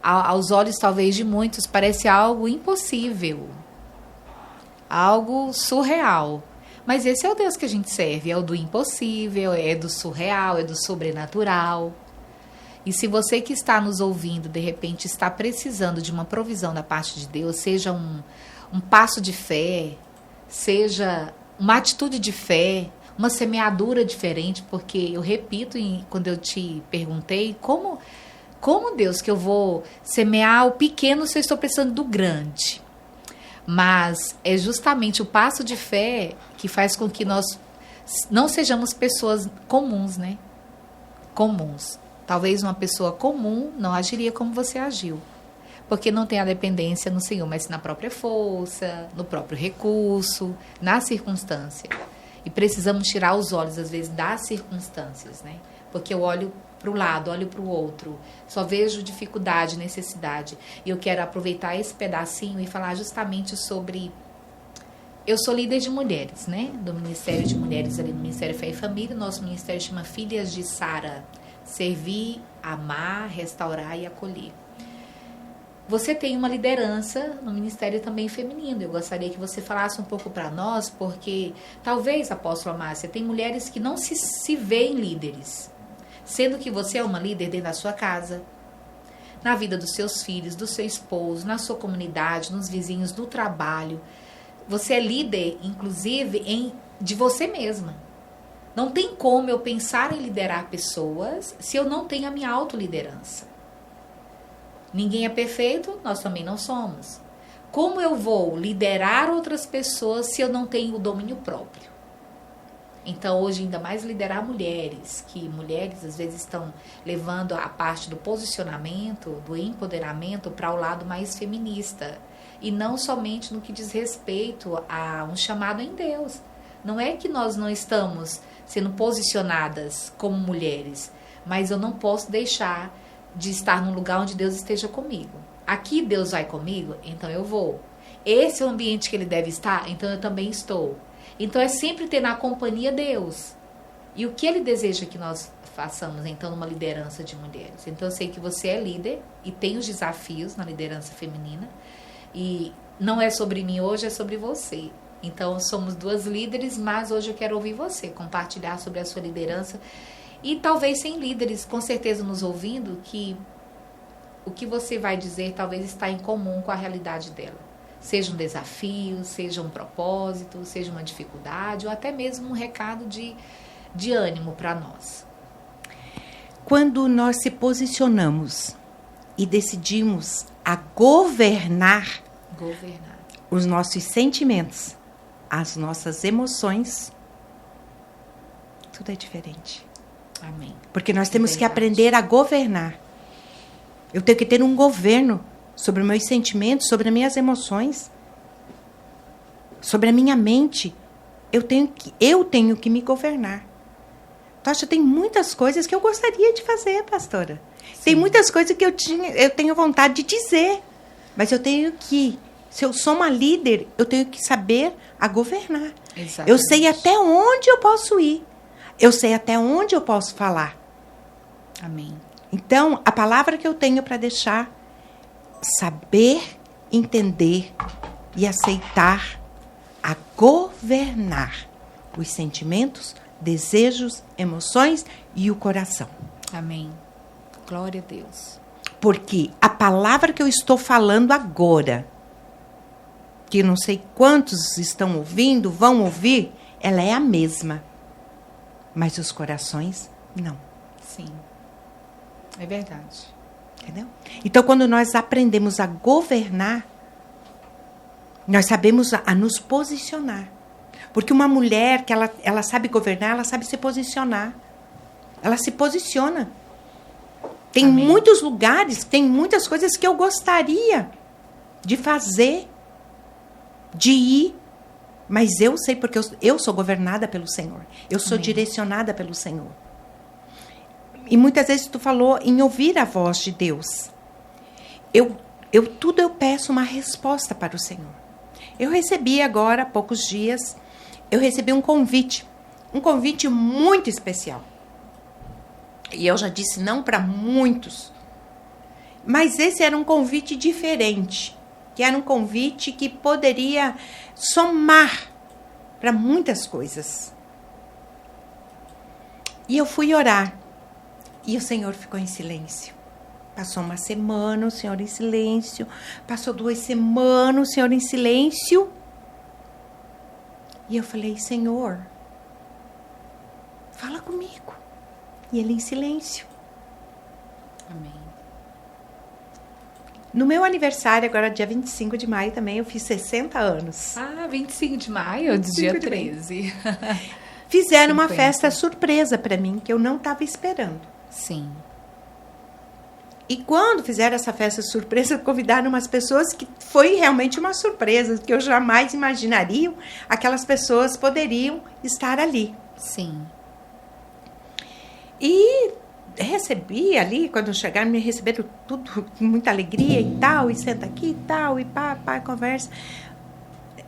aos olhos talvez de muitos, parece algo impossível, algo surreal. Mas esse é o Deus que a gente serve, é o do impossível, é do surreal, é do sobrenatural. E se você que está nos ouvindo, de repente, está precisando de uma provisão da parte de Deus, seja um passo de fé, seja uma atitude de fé, uma semeadura diferente, porque eu repito, quando eu te perguntei, como Deus que eu vou semear o pequeno se eu estou precisando do grande? Mas é justamente o passo de fé que faz com que nós não sejamos pessoas comuns, né? Comuns. Talvez uma pessoa comum não agiria como você agiu, porque não tem a dependência no Senhor, mas na própria força, no próprio recurso, na circunstância. E precisamos tirar os olhos, às vezes, das circunstâncias, né? Porque eu olho para o lado, olho para o outro, só vejo dificuldade, necessidade. E eu quero aproveitar esse pedacinho e falar justamente sobre... Eu sou líder de mulheres, né? Do Ministério de Mulheres ali no Ministério Fé e Família. Nosso ministério chama Filhas de Sara. Servir, amar, restaurar e acolher. Você tem uma liderança no ministério também feminino. Eu gostaria que você falasse um pouco para nós, porque talvez, apóstola Márcia, tem mulheres que não se veem líderes, sendo que você é uma líder dentro da sua casa, na vida dos seus filhos, do seu esposo, na sua comunidade, nos vizinhos, no trabalho. Você é líder, inclusive, de você mesma. Não tem como eu pensar em liderar pessoas se eu não tenho a minha autoliderança. Ninguém é perfeito, nós também não somos. Como eu vou liderar outras pessoas se eu não tenho o domínio próprio? Então, hoje, ainda mais liderar mulheres, que mulheres às vezes estão levando a parte do posicionamento, do empoderamento para o lado mais feminista. E não somente no que diz respeito a um chamado em Deus. Não é que nós não estamos sendo posicionadas como mulheres, mas eu não posso deixar de estar num lugar onde Deus esteja comigo. Aqui Deus vai comigo, então eu vou. Esse é o ambiente que Ele deve estar, então eu também estou. Então é sempre ter na companhia Deus. E o que Ele deseja que nós façamos, então, numa liderança de mulheres? Então eu sei que você é líder e tem os desafios na liderança feminina. E não é sobre mim hoje, é sobre você. Então, somos duas líderes, mas hoje eu quero ouvir você, compartilhar sobre a sua liderança. E talvez sem líderes, com certeza nos ouvindo, que o que você vai dizer talvez está em comum com a realidade dela. Seja um desafio, seja um propósito, seja uma dificuldade, ou até mesmo um recado de ânimo para nós. Quando nós se posicionamos e decidimos a governar os nossos sentimentos, as nossas emoções, tudo é diferente. Amém. Porque nós temos que aprender a governar. Eu tenho que ter um governo sobre os meus sentimentos, sobre as minhas emoções, sobre a minha mente. Eu tenho que me governar. Tocha, tem muitas coisas que eu gostaria de fazer, pastora. Sim. Tem muitas coisas que eu tenho vontade de dizer, mas eu tenho que... Se eu sou uma líder, eu tenho que saber a governar. Exatamente. Eu sei até onde eu posso ir. Eu sei até onde eu posso falar. Amém. Então, a palavra que eu tenho para deixar, saber, entender e aceitar a governar os sentimentos, desejos, emoções e o coração. Amém. Glória a Deus. Porque a palavra que eu estou falando agora, que não sei quantos estão ouvindo, vão ouvir, ela é a mesma. Mas os corações, não. Sim. É verdade. Entendeu? Então, quando nós aprendemos a governar, nós sabemos a nos posicionar. Porque uma mulher que ela sabe governar, ela sabe se posicionar. Ela se posiciona. Tem Amém. muitos lugares, tem muitas coisas que eu gostaria de fazer, de ir, mas eu sei porque eu sou governada pelo Senhor. Eu sou Amém. direcionada pelo Senhor. E muitas vezes tu falou em ouvir a voz de Deus. Tudo eu peço uma resposta para o Senhor. Eu recebi agora, há poucos dias, eu recebi um convite muito especial. E eu já disse não para muitos. Mas esse era um convite diferente, que era um convite que poderia somar para muitas coisas. E eu fui orar. E o Senhor ficou em silêncio. Passou uma semana, o Senhor em silêncio. Passou 2 semanas, o Senhor em silêncio. E eu falei, Senhor, fala comigo. E ele em silêncio. Amém. No meu aniversário, agora dia 25 de maio também, eu fiz 60 anos. 25 de maio, dia 13. Fizeram uma 50. festa surpresa para mim, que eu não estava esperando. Sim. E quando fizeram essa festa surpresa, convidaram umas pessoas que foi realmente uma surpresa, que eu jamais imaginaria aquelas pessoas poderiam estar ali. Sim. E recebi ali, quando chegaram, me receberam tudo com muita alegria e tal, e senta aqui e tal, e pá, conversa.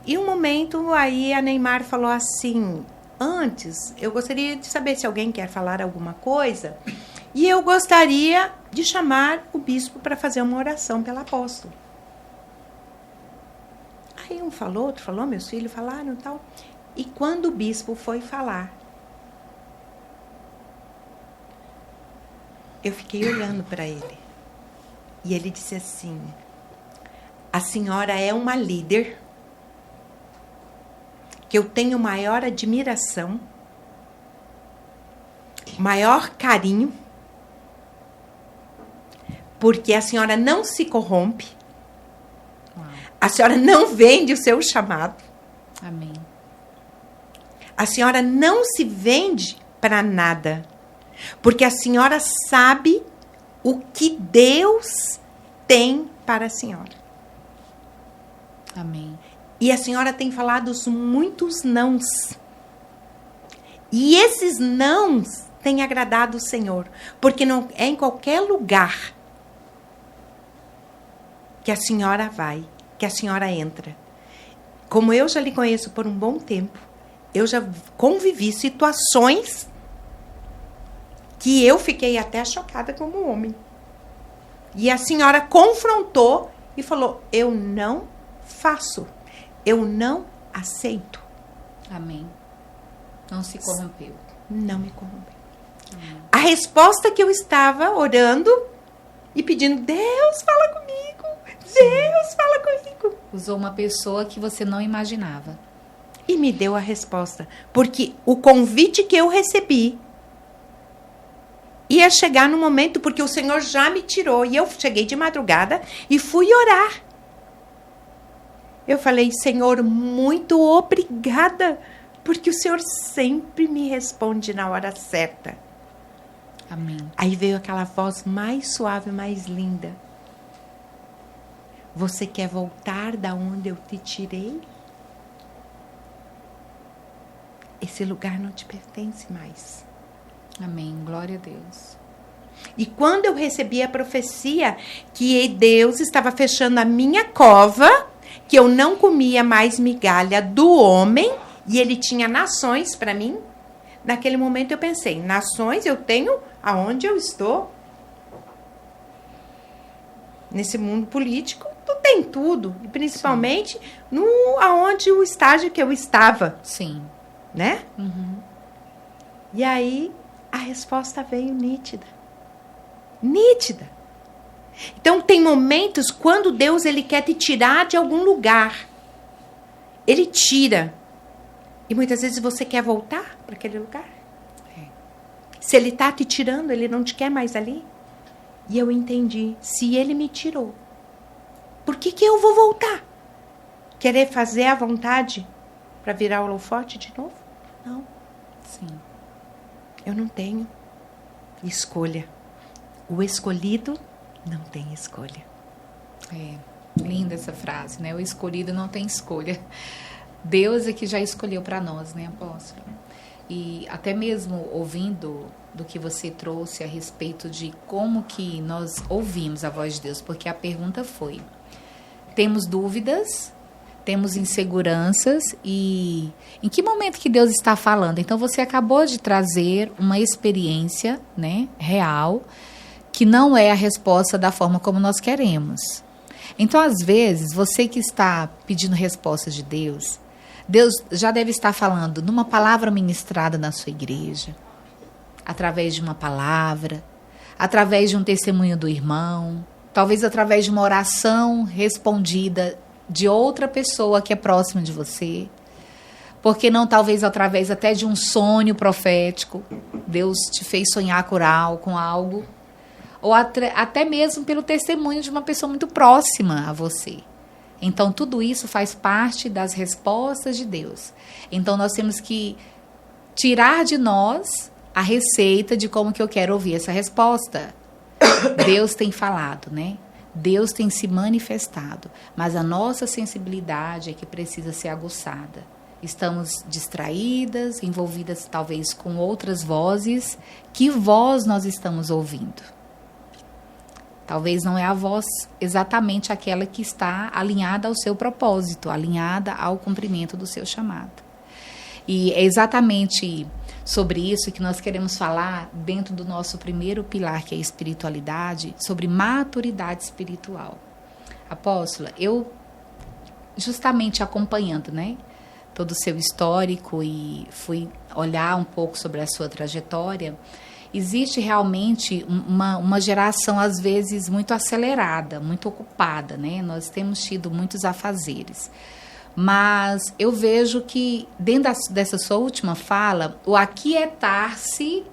E um momento aí a Neymar falou assim, antes, eu gostaria de saber se alguém quer falar alguma coisa, e eu gostaria de chamar o bispo para fazer uma oração pela apóstola. Aí um falou, outro falou, meus filhos falaram e tal. E quando o bispo foi falar, eu fiquei olhando para ele. E ele disse assim, a senhora é uma líder que eu tenho maior admiração, maior carinho, porque a senhora não se corrompe, a senhora não vende o seu chamado, Amém. a senhora não se vende para nada, porque a senhora sabe o que Deus tem para a senhora. Amém. E a senhora tem falado muitos nãos. E esses nãos têm agradado o Senhor, porque não é em qualquer lugar que a senhora vai, que a senhora entra. Como eu já lhe conheço por um bom tempo, eu já convivi situações que eu fiquei até chocada como homem. E a senhora confrontou e falou, eu não faço, eu não aceito. Amém. Não se corrompeu. Não me corrompeu. A resposta que eu estava orando e pedindo, Deus, fala comigo, Deus, fala comigo. Usou uma pessoa que você não imaginava. E me deu a resposta. Porque o convite que eu recebi ia chegar no momento, porque o Senhor já me tirou. E eu cheguei de madrugada e fui orar. Eu falei, Senhor, muito obrigada, porque o Senhor sempre me responde na hora certa. Amém. Aí veio aquela voz mais suave, mais linda. Você quer voltar da onde eu te tirei? Esse lugar não te pertence mais. Amém. Glória a Deus. E quando eu recebi a profecia que Deus estava fechando a minha cova, que eu não comia mais migalha do homem, e ele tinha nações para mim, naquele momento eu pensei, nações eu tenho aonde eu estou. Nesse mundo político, tu tem tudo, e principalmente no aonde o estágio que eu estava, Sim. né? Uhum. E aí a resposta veio nítida. Nítida. Então tem momentos quando Deus ele quer te tirar de algum lugar. Ele tira. E muitas vezes você quer voltar para aquele lugar. É. Se ele está te tirando, ele não te quer mais ali. E eu entendi, se ele me tirou, por que eu vou voltar? Querer fazer a vontade para virar o holofote de novo? Não. Sim. Eu não tenho escolha. O escolhido não tem escolha. Linda essa frase, né? O escolhido não tem escolha. Deus é que já escolheu para nós, né, apóstolo? E até mesmo ouvindo do que você trouxe a respeito de como que nós ouvimos a voz de Deus, porque a pergunta foi: temos dúvidas, temos inseguranças, e em que momento que Deus está falando? Então você acabou de trazer uma experiência, né, real, que não é a resposta da forma como nós queremos. Então, às vezes, você que está pedindo respostas de Deus, Deus já deve estar falando numa palavra ministrada na sua igreja, através de uma palavra, através de um testemunho do irmão, talvez através de uma oração respondida de outra pessoa que é próxima de você. Por que não, talvez, através até de um sonho profético? Deus te fez sonhar com algo. Ou até mesmo pelo testemunho de uma pessoa muito próxima a você. Então, tudo isso faz parte das respostas de Deus. Então, nós temos que tirar de nós a receita de como que eu quero ouvir essa resposta. Deus tem falado, né? Deus tem se manifestado, mas a nossa sensibilidade é que precisa ser aguçada. Estamos distraídas, envolvidas talvez com outras vozes. Que voz nós estamos ouvindo? Talvez não é a voz exatamente aquela que está alinhada ao seu propósito, alinhada ao cumprimento do seu chamado. E é exatamente sobre isso que nós queremos falar dentro do nosso primeiro pilar, que é a espiritualidade, sobre maturidade espiritual. Apóstola, eu justamente acompanhando, né, todo o seu histórico e fui olhar um pouco sobre a sua trajetória. Existe realmente uma geração, às vezes, muito acelerada, muito ocupada, né? Nós temos tido muitos afazeres. Mas eu vejo que, dentro dessa sua última fala, o aquietar-se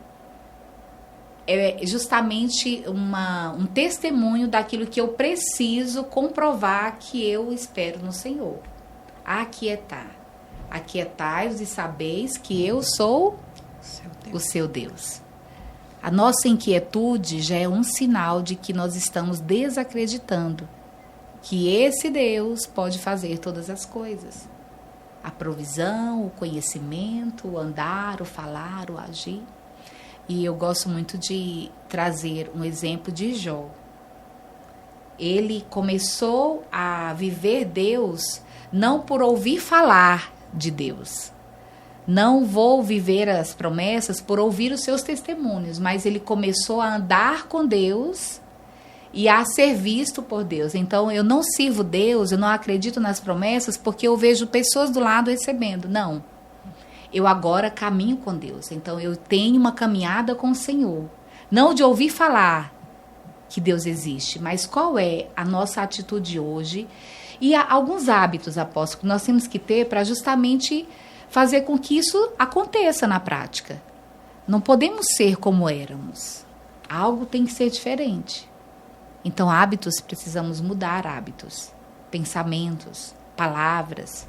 é justamente um testemunho daquilo que eu preciso comprovar que eu espero no Senhor. Aquietar. Aquietai-vos e sabeis que eu sou o seu Deus. A nossa inquietude já é um sinal de que nós estamos desacreditando que esse Deus pode fazer todas as coisas. A provisão, o conhecimento, o andar, o falar, o agir. E eu gosto muito de trazer um exemplo de Jó. Ele começou a viver Deus não por ouvir falar de Deus. Não vou viver as promessas por ouvir os seus testemunhos, mas ele começou a andar com Deus e a ser visto por Deus. Então, eu não sirvo Deus, eu não acredito nas promessas porque eu vejo pessoas do lado recebendo. Não. Eu agora caminho com Deus. Então, eu tenho uma caminhada com o Senhor. Não de ouvir falar que Deus existe, mas qual é a nossa atitude hoje? E há alguns hábitos, apóstolo, que nós temos que ter para justamente fazer com que isso aconteça na prática. Não podemos ser como éramos. Algo tem que ser diferente. Então, hábitos, precisamos mudar hábitos, pensamentos, palavras.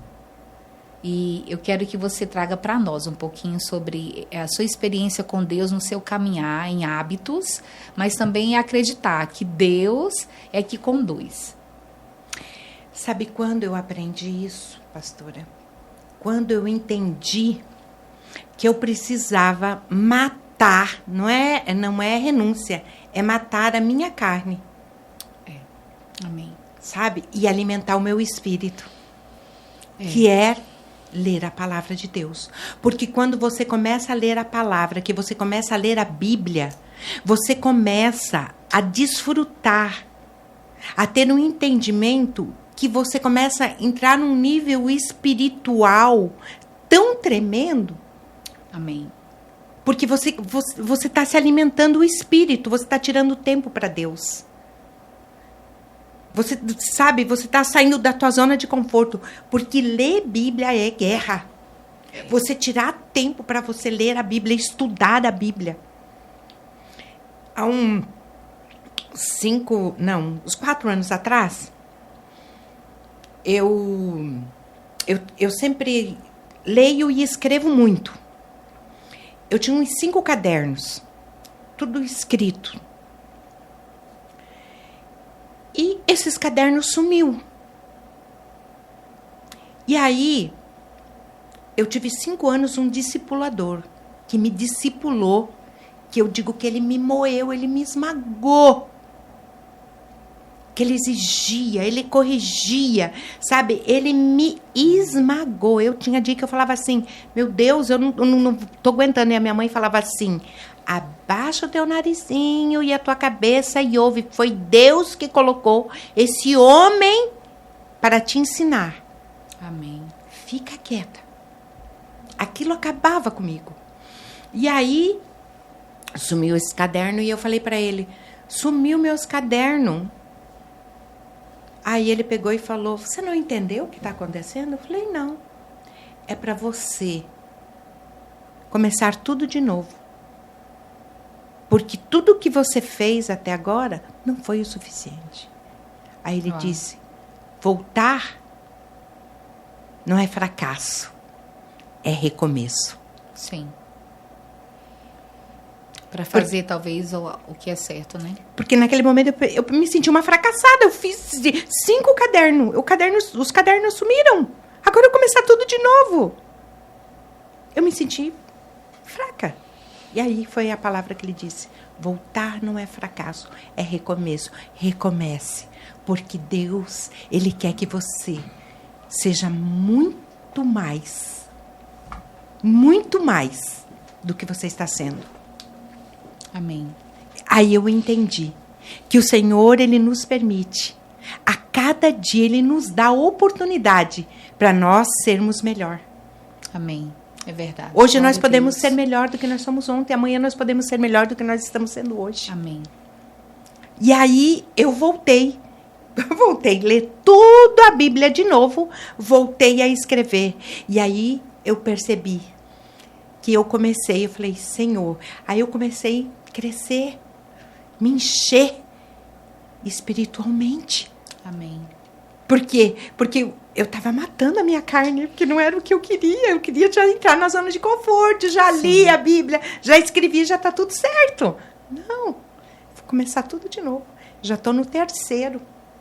E eu quero que você traga para nós um pouquinho sobre a sua experiência com Deus no seu caminhar em hábitos, mas também em acreditar que Deus é que conduz. Sabe quando eu aprendi isso, pastora? Quando eu entendi que eu precisava matar, não é renúncia, é matar a minha carne. Amém. Sabe? E alimentar o meu espírito, que é ler a palavra de Deus. Porque quando você começa a ler a palavra, que você começa a ler a Bíblia, você começa a desfrutar, a ter um entendimento que você começa a entrar num nível espiritual tão tremendo. Amém. Porque você está se alimentando o espírito, você está tirando tempo para Deus. Você sabe, você está saindo da tua zona de conforto, porque ler Bíblia é guerra. Você tirar tempo para você ler a Bíblia, estudar a Bíblia. Há uns 4 anos atrás, eu sempre leio e escrevo muito. Eu tinha uns 5 cadernos, tudo escrito. E esses cadernos sumiu. E aí, eu tive 5 anos um discipulador, que me discipulou, que eu digo que ele me moeu, ele me esmagou. Que ele exigia, ele corrigia, sabe? Ele me esmagou. Eu tinha dia que eu falava assim, meu Deus, eu não tô aguentando. E a minha mãe falava assim, abaixa o teu narizinho e a tua cabeça e ouve. Foi Deus que colocou esse homem para te ensinar. Amém. Fica quieta. Aquilo acabava comigo. E aí, sumiu esse caderno e eu falei para ele, sumiu meus cadernos. Aí ele pegou e falou, você não entendeu o que está acontecendo? Eu falei, não. É para você começar tudo de novo. Porque tudo que você fez até agora não foi o suficiente. Aí ele disse, voltar não é fracasso, é recomeço. Sim. Para fazer, talvez, o que é certo, né? Porque naquele momento eu me senti uma fracassada. Eu fiz 5 cadernos. Os cadernos sumiram. Agora eu começar tudo de novo. Eu me senti fraca. E aí foi a palavra que ele disse. Voltar não é fracasso, é recomeço. Recomece. Porque Deus, Ele quer que você seja muito mais do que você está sendo. Amém. Aí eu entendi que o Senhor, Ele nos permite. A cada dia, Ele nos dá oportunidade para nós sermos melhor. Amém. É verdade. Hoje nós podemos ser melhor do que nós somos ontem. Amanhã nós podemos ser melhor do que nós estamos sendo hoje. Amém. E aí eu voltei. Voltei a ler tudo a Bíblia de novo. Voltei a escrever. E aí eu percebi que eu falei, Senhor. Aí eu comecei a crescer, me encher espiritualmente. Amém. Por quê? Porque eu estava matando a minha carne, porque não era o que eu queria. Eu queria já entrar na zona de conforto, já li a Bíblia, já escrevi, já está tudo certo. Não, vou começar tudo de novo. Já estou no 3º,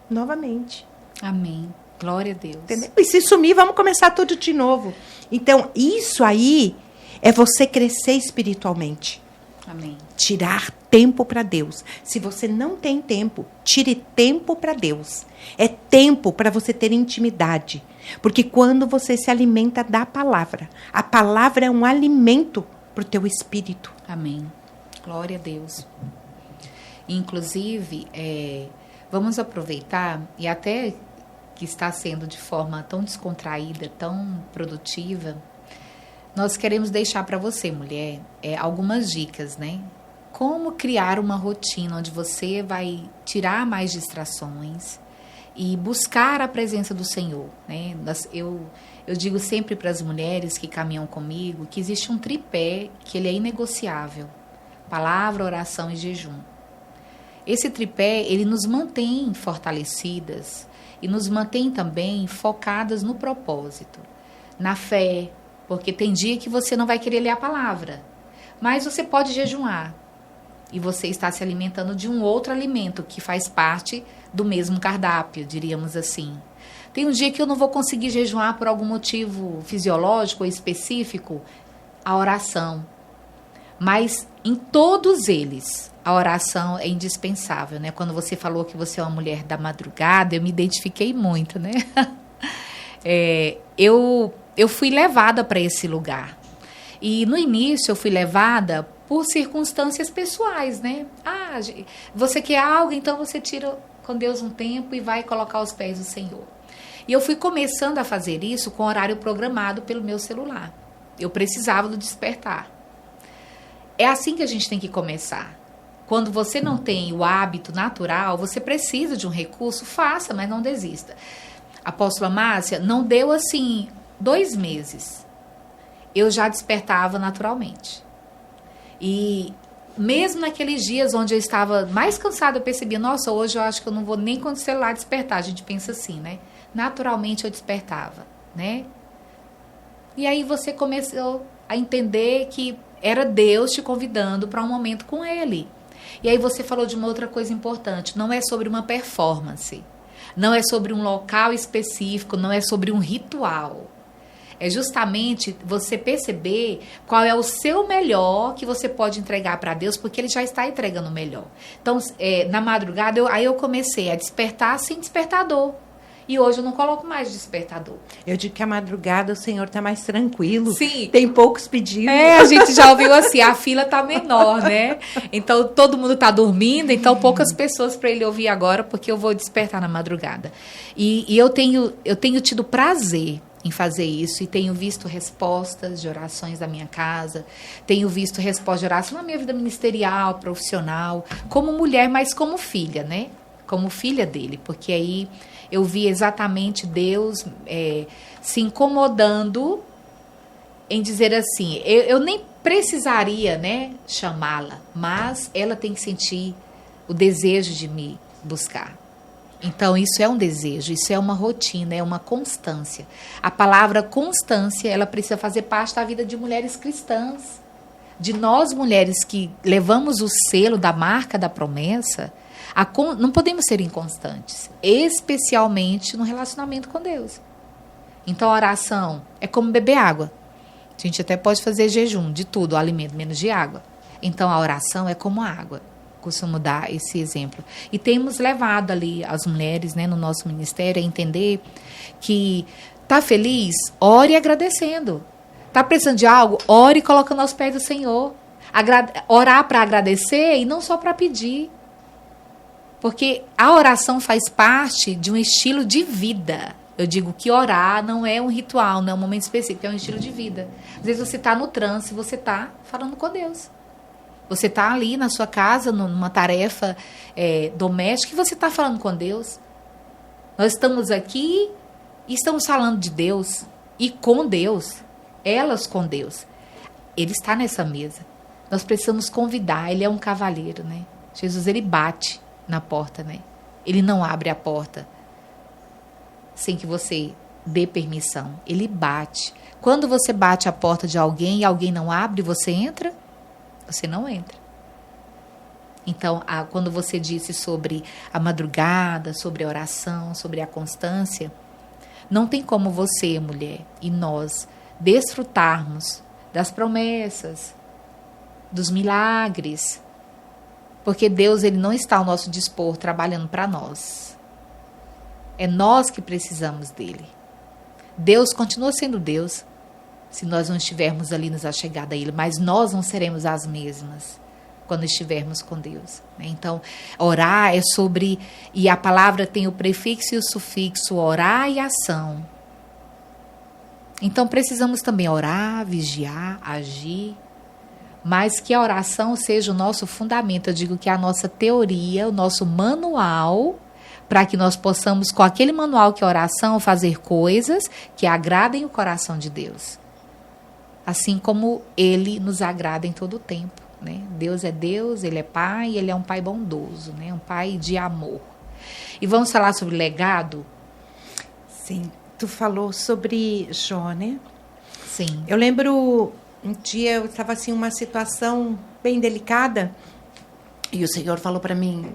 novamente. Amém. Glória a Deus. Entendeu? E se sumir, vamos começar tudo de novo. Então, isso aí é você crescer espiritualmente. Amém. Tirar tempo para Deus. Se você não tem tempo, tire tempo para Deus. É tempo para você ter intimidade. Porque quando você se alimenta da palavra, a palavra é um alimento para o teu espírito. Amém. Glória a Deus. Inclusive, vamos aproveitar, e até que está sendo de forma tão descontraída, tão produtiva, nós queremos deixar para você, mulher, algumas dicas, né? Como criar uma rotina onde você vai tirar mais distrações e buscar a presença do Senhor, né? Eu digo sempre para as mulheres que caminham comigo que existe um tripé que ele é inegociável: palavra, oração e jejum. Esse tripé, ele nos mantém fortalecidas e nos mantém também focadas no propósito, na fé, porque tem dia que você não vai querer ler a palavra, mas você pode jejuar e você está se alimentando de um outro alimento que faz parte do mesmo cardápio, diríamos assim. Tem um dia que eu não vou conseguir jejuar por algum motivo fisiológico ou específico, a oração. Mas em todos eles, a oração é indispensável, né? Quando você falou que você é uma mulher da madrugada, eu me identifiquei muito, né? Eu fui levada para esse lugar. E no início eu fui levada por circunstâncias pessoais, né? Você quer algo, então você tira com Deus um tempo e vai colocar aos pés do Senhor. E eu fui começando a fazer isso com horário programado pelo meu celular. Eu precisava do despertar. É assim que a gente tem que começar. Quando você não tem o hábito natural, você precisa de um recurso, faça, mas não desista. A apóstola Márcia, não deu assim 2 meses. Eu já despertava naturalmente. E mesmo naqueles dias onde eu estava mais cansada, eu percebi, nossa, hoje eu acho que eu não vou nem com o celular despertar. A gente pensa assim, né? Naturalmente eu despertava, né? E aí você começou a entender que era Deus te convidando para um momento com Ele. E aí você falou de uma outra coisa importante, não é sobre uma performance, não é sobre um local específico, não é sobre um ritual. É justamente você perceber qual é o seu melhor que você pode entregar para Deus, porque Ele já está entregando o melhor. Então, na madrugada, eu comecei a despertar sem despertador. E hoje eu não coloco mais despertador. Eu digo que a madrugada o Senhor está mais tranquilo. Sim. Tem poucos pedidos. A gente já ouviu assim, a fila está menor, né? Então, todo mundo está dormindo, então poucas pessoas para ele ouvir agora, porque eu vou despertar na madrugada. E eu tenho tido prazer em fazer isso, e tenho visto respostas de orações da minha casa, tenho visto respostas de oração na minha vida ministerial, profissional, como mulher, mas como filha, né? Como filha dele, porque aí eu vi exatamente Deus se incomodando em dizer assim, eu nem precisaria, né, chamá-la, mas ela tem que sentir o desejo de me buscar. Então, isso é um desejo, isso é uma rotina, é uma constância. A palavra constância, ela precisa fazer parte da vida de mulheres cristãs. De nós, mulheres que levamos o selo da marca da promessa, não podemos ser inconstantes, especialmente no relacionamento com Deus. Então, a oração é como beber água. A gente até pode fazer jejum de tudo, o alimento, menos de água. Então, a oração é como a água. Costumo dar esse exemplo. E temos levado ali as mulheres, né, no nosso ministério a entender que tá feliz? Ore agradecendo. Tá precisando de algo? Ore colocando aos pés do Senhor. Orar para agradecer e não só para pedir. Porque a oração faz parte de um estilo de vida. Eu digo que orar não é um ritual, não é um momento específico, é um estilo de vida. Às vezes você está no trânsito, você está falando com Deus. Você está ali na sua casa, numa tarefa doméstica, e você está falando com Deus. Nós estamos aqui e estamos falando de Deus e com Deus. Elas com Deus. Ele está nessa mesa. Nós precisamos convidar. Ele é um cavalheiro, né? Jesus, ele bate na porta, né? Ele não abre a porta sem que você dê permissão. Ele bate. Quando você bate a porta de alguém e alguém não abre, você entra? Você não entra. Então, quando você disse sobre a madrugada, sobre a oração, sobre a constância, não tem como você, mulher, e nós desfrutarmos das promessas, dos milagres, porque Deus, ele não está ao nosso dispor trabalhando para nós. É nós que precisamos dele. Deus continua sendo Deus, se nós não estivermos ali nos achegado a Ele, mas nós não seremos as mesmas quando estivermos com Deus. Né? Então, orar é sobre, e a palavra tem o prefixo e o sufixo orar e ação. Então, precisamos também orar, vigiar, agir, mas que a oração seja o nosso fundamento. Eu digo que é a nossa teoria, o nosso manual, para que nós possamos, com aquele manual que é oração, fazer coisas que agradem o coração de Deus. Assim como Ele nos agrada em todo o tempo. Né? Deus, Ele é Pai, Ele é um Pai bondoso, né? Um Pai de amor. E vamos falar sobre legado? Sim, tu falou sobre Jó, né? Sim. Eu lembro, um dia eu estava assim, uma situação bem delicada, e o Senhor falou para mim,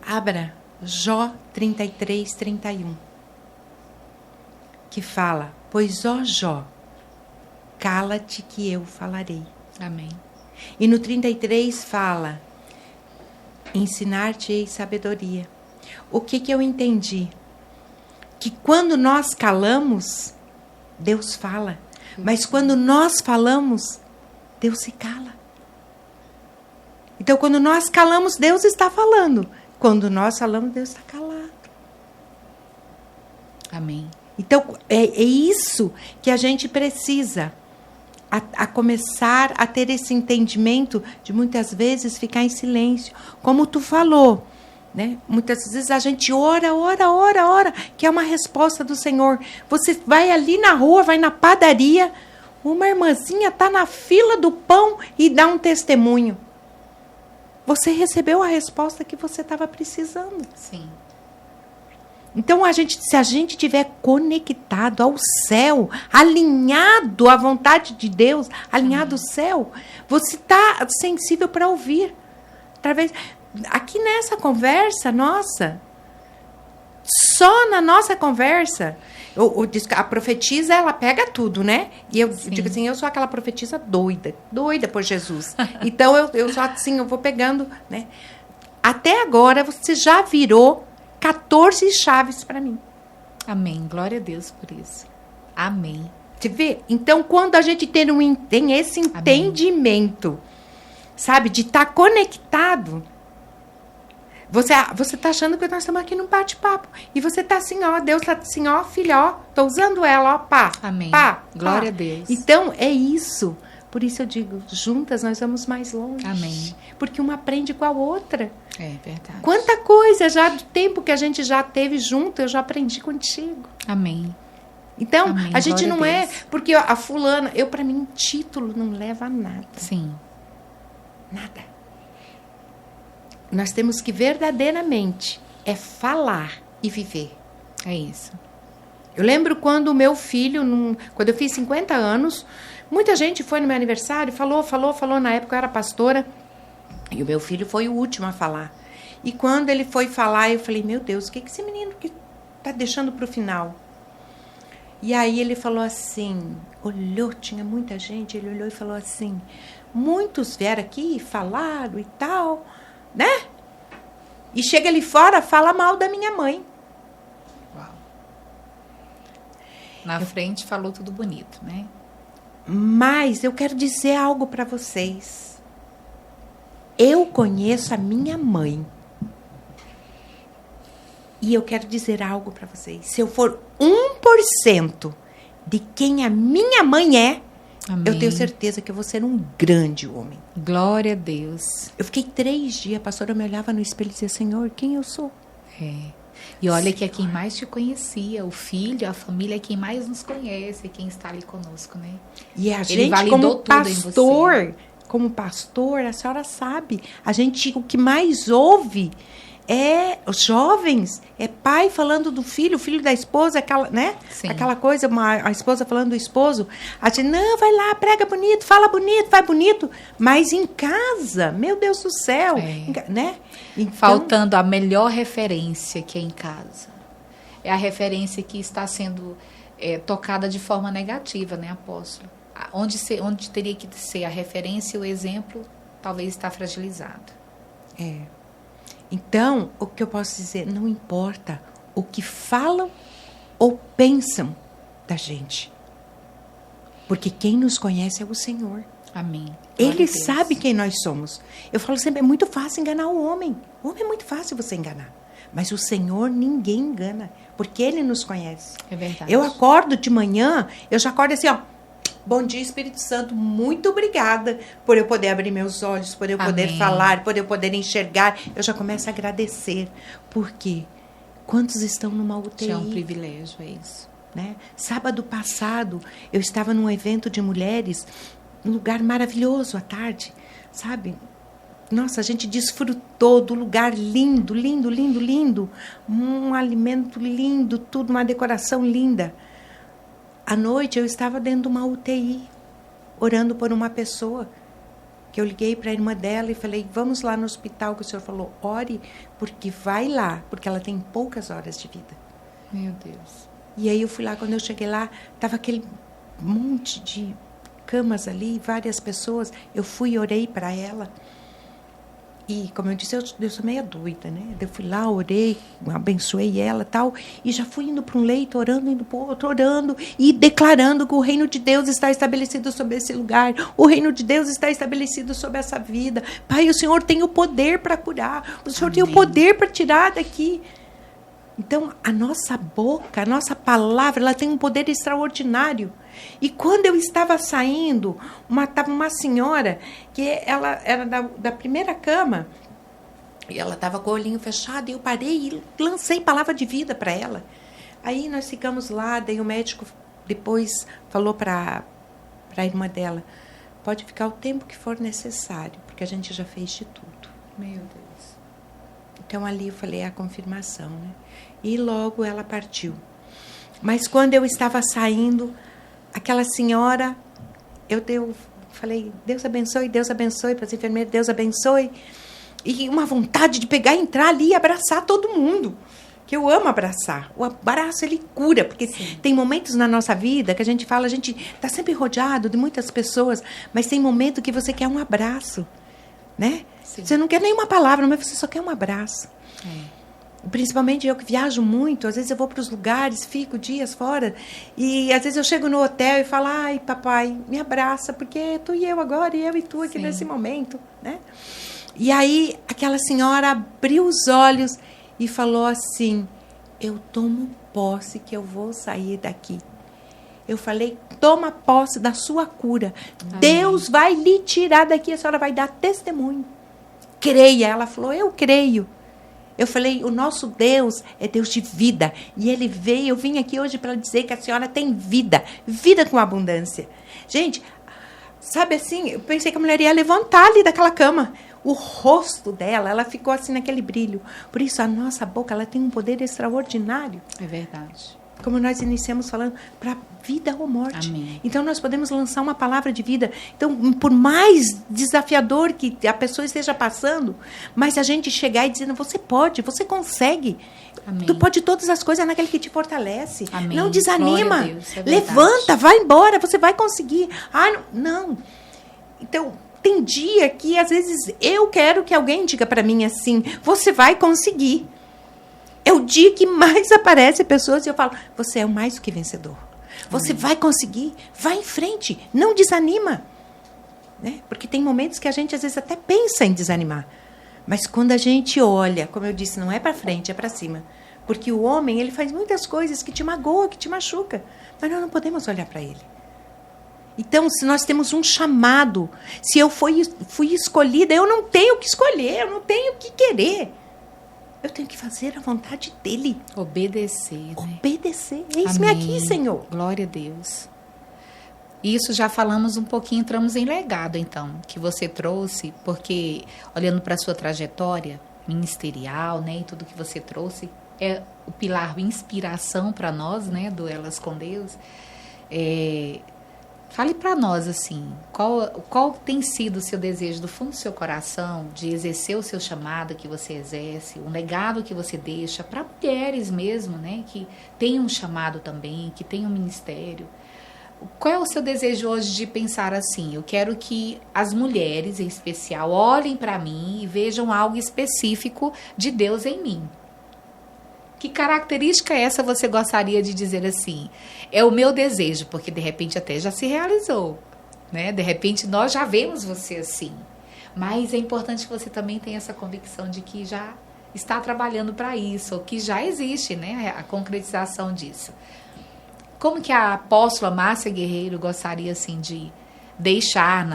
abra Jó 33, 31, que fala, pois ó Jó, cala-te que eu falarei. Amém. E no 33 fala, ensinar-te-ei sabedoria. O que eu entendi? Que quando nós calamos, Deus fala. Mas quando nós falamos, Deus se cala. Então, quando nós calamos, Deus está falando. Quando nós falamos, Deus está calado. Amém. Então, é isso que a gente precisa. A começar a ter esse entendimento de muitas vezes ficar em silêncio. Como tu falou, né? Muitas vezes a gente ora, que é uma resposta do Senhor. Você vai ali na rua, vai na padaria, uma irmãzinha está na fila do pão e dá um testemunho. você recebeu a resposta que você estava precisando. Sim. Então, se a gente estiver conectado ao céu, alinhado à vontade de Deus, alinhado ao céu, você está sensível para ouvir. Aqui nessa conversa nossa, só na nossa conversa, a profetisa, ela pega tudo, né? E eu digo assim, eu sou aquela profetisa doida por Jesus. Então, eu só assim, eu vou pegando, né? Até agora, você já virou 14 chaves para mim. Amém. Glória a Deus por isso. Amém. Você vê? Então, quando a gente tem esse entendimento, sabe, de estar conectado, você tá achando que nós estamos aqui num bate-papo. E você tá assim, ó, Deus tá assim, ó, filha, ó, tô usando ela, ó, pá. Amém. Pá, glória pá. a Deus. Então, é isso. Por isso eu digo, juntas nós vamos mais longe. Amém. Porque uma aprende com a outra. É verdade. Quanta coisa já do tempo que a gente já teve junto, eu já aprendi contigo. Amém. Então, Amém. a gente Glória não a é... Porque a fulana... para mim, título não leva a nada. Sim. Nada. Nós temos que verdadeiramente falar e viver. É isso. Eu lembro quando o meu filho, quando eu fiz 50 anos, muita gente foi no meu aniversário, falou. Na época eu era pastora. E o meu filho foi o último a falar. E quando ele foi falar, eu falei, meu Deus, o que esse menino que tá deixando para o final? E aí ele falou assim, olhou, tinha muita gente, ele olhou e falou assim, muitos vieram aqui, falaram e tal, né? E chega ali fora, fala mal da minha mãe. Uau. Na frente falou tudo bonito, né? Mas eu quero dizer algo para vocês. Eu conheço a minha mãe. E eu quero dizer algo para vocês. Se eu for 1% de quem a minha mãe é, Amém. Eu tenho certeza que eu vou ser um grande homem. Glória a Deus. Eu fiquei 3 dias, a pastora me olhava no espelho e dizia, Senhor, quem eu sou? É. E olha que é quem mais te conhecia, o filho, a família é quem mais nos conhece, quem está ali conosco, né? E a Ele gente, validou como pastor, a senhora sabe, a gente, o que mais ouve é os jovens, é pai falando do filho, o filho da esposa, aquela, né? Sim. Aquela coisa, a esposa falando do esposo. A gente, não, vai lá, prega bonito, fala bonito, vai bonito. Mas em casa, meu Deus do céu, né? Então, faltando a melhor referência que é em casa. É a referência que está sendo tocada de forma negativa, né, apóstolo? Onde teria que ser a referência e o exemplo, talvez está fragilizado. Então, o que eu posso dizer, não importa o que falam ou pensam da gente. Porque quem nos conhece é o Senhor. Amém. Ele sabe quem nós somos. Eu falo sempre, é muito fácil enganar o homem. O homem é muito fácil você enganar. Mas o Senhor ninguém engana, porque Ele nos conhece. É verdade. Eu acordo de manhã, eu já acordo assim, ó. Bom dia, Espírito Santo, muito obrigada por eu poder abrir meus olhos, por eu poder falar, por eu poder enxergar. Eu já começo a agradecer. Por quê? Quantos estão numa UTI? É um privilégio, é isso. Né? Sábado passado, eu estava num evento de mulheres, um lugar maravilhoso à tarde, sabe? Nossa, a gente desfrutou do lugar lindo, lindo, lindo, lindo. Um alimento lindo, tudo, uma decoração linda. À noite, eu estava dentro de uma UTI, orando por uma pessoa, que eu liguei para a irmã dela e falei, vamos lá no hospital, que o senhor falou, ore, porque vai lá, porque ela tem poucas horas de vida. Meu Deus. E aí eu fui lá, quando eu cheguei lá, estava aquele monte de camas ali, várias pessoas. Eu fui e orei para ela. E, como eu disse, eu sou meio doida, né? Eu fui lá, orei, abençoei ela e tal. E já fui indo para um leito, orando, indo para o outro, orando. E declarando que o reino de Deus está estabelecido sobre esse lugar. O reino de Deus está estabelecido sobre essa vida. Pai, o Senhor tem o poder para curar. O Senhor tem o poder para tirar daqui. Então, a nossa boca, a nossa palavra, ela tem um poder extraordinário. E quando eu estava saindo, estava uma senhora, que ela era da primeira cama, e ela estava com o olhinho fechado, e eu parei e lancei palavra de vida para ela. Aí nós ficamos lá, daí o médico depois falou para a irmã dela, pode ficar o tempo que for necessário, porque a gente já fez de tudo. Meu Deus. Então, ali eu falei, é a confirmação, né? E logo ela partiu. Mas quando eu estava saindo, aquela senhora, eu falei, Deus abençoe para as enfermeiras, Deus abençoe. E uma vontade de pegar, entrar ali e abraçar todo mundo. Que eu amo abraçar. O abraço, ele cura. Porque tem momentos na nossa vida que a gente fala, a gente está sempre rodeado de muitas pessoas, mas tem momento que você quer um abraço, né? Sim. Você não quer nenhuma palavra, mas você só quer um abraço. Principalmente eu que viajo muito, às vezes eu vou para os lugares, fico dias fora, e às vezes eu chego no hotel e falo, ai, papai, me abraça, porque é tu e eu agora, e eu e tu aqui nesse momento, né? E aí aquela senhora abriu os olhos e falou assim, eu tomo posse que eu vou sair daqui. Eu falei, toma posse da sua cura. Amém. Deus vai lhe tirar daqui, a senhora vai dar testemunho. Creia. Ela falou, eu creio. Eu falei, o nosso Deus é Deus de vida. E Ele veio, eu vim aqui hoje para dizer que a senhora tem vida. Vida com abundância. Gente, sabe assim, eu pensei que a mulher ia levantar ali daquela cama. O rosto dela, ela ficou assim naquele brilho. Por isso, a nossa boca, ela tem um poder extraordinário. É verdade. Como nós iniciamos falando, para vida ou morte. Amém. Então, nós podemos lançar uma palavra de vida. Então, por mais desafiador que a pessoa esteja passando, mas a gente chegar e dizendo, você pode, você consegue. Amém. Tu pode todas as coisas naquele que te fortalece. Amém. Não desanima. Deus, levanta, vai embora, você vai conseguir. Ah, não. Então, tem dia que, às vezes, eu quero que alguém diga para mim assim, você vai conseguir. É o dia que mais aparecem pessoas e eu falo, você é o mais do que vencedor. Você vai conseguir, vai em frente, não desanima. Né? Porque tem momentos que a gente, às vezes, até pensa em desanimar. Mas quando a gente olha, como eu disse, não é para frente, é para cima. Porque o homem, ele faz muitas coisas que te magoam, que te machucam. Mas nós não podemos olhar para ele. Então, se nós temos um chamado, se eu fui escolhida, eu não tenho o que escolher, eu não tenho o que querer. Eu tenho que fazer a vontade dele. Obedecer, né? Obedecer. Eis-me aqui, Senhor. Glória a Deus. Isso já falamos um pouquinho, entramos em legado, então, que você trouxe, porque, olhando para a sua trajetória ministerial, né, e tudo que você trouxe, é o pilar inspiração para nós, né, do Elas com Deus. Fale para nós, assim, qual tem sido o seu desejo do fundo do seu coração de exercer o seu chamado que você exerce, um legado que você deixa para mulheres mesmo, né, que têm um chamado também, que têm um ministério. Qual é o seu desejo hoje de pensar assim? Eu quero que as mulheres, em especial, olhem para mim e vejam algo específico de Deus em mim. Que característica é essa você gostaria de dizer assim? É o meu desejo, porque de repente até já se realizou, né? De repente nós já vemos você assim. Mas é importante que você também tenha essa convicção de que já está trabalhando para isso, ou que já existe, né, a concretização disso. Como que a apóstola Márcia Guerreiro gostaria assim de deixar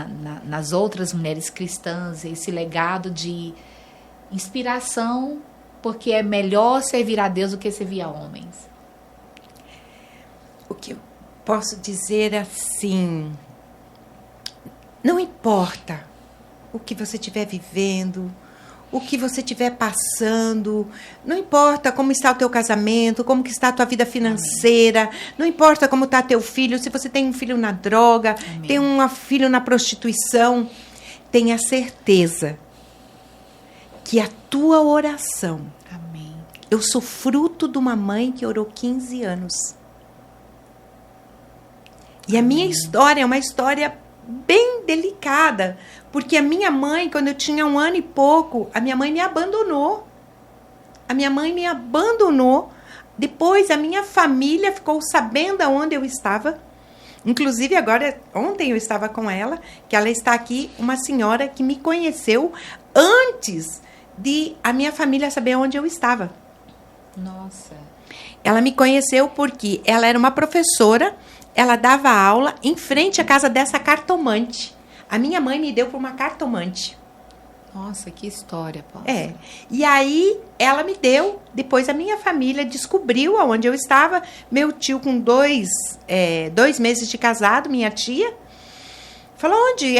nas outras mulheres cristãs esse legado de inspiração, porque é melhor servir a Deus do que servir a homens? O que eu posso dizer assim, não importa o que você estiver vivendo, o que você estiver passando, não importa como está o teu casamento, como que está a tua vida financeira, amém, não importa como está teu filho, se você tem um filho na droga, amém, tem um filho na prostituição, tenha certeza que a tua oração, amém, eu sou fruto de uma mãe que orou 15 anos. E amém, a minha história é uma história bem delicada, porque a minha mãe, quando eu tinha 1 ano e pouco, a minha mãe me abandonou. A minha mãe me abandonou. Depois a minha família ficou sabendo aonde eu estava. Inclusive agora, ontem eu estava com ela, que ela está aqui, uma senhora que me conheceu antes de a minha família saber onde eu estava. Nossa. Ela me conheceu porque ela era uma professora, ela dava aula em frente à casa dessa cartomante. A minha mãe me deu para uma cartomante. Nossa, que história, Paulo. É. E aí, ela me deu. Depois, a minha família descobriu aonde eu estava. Meu tio, com 2 meses de casado, minha tia, Falou onde?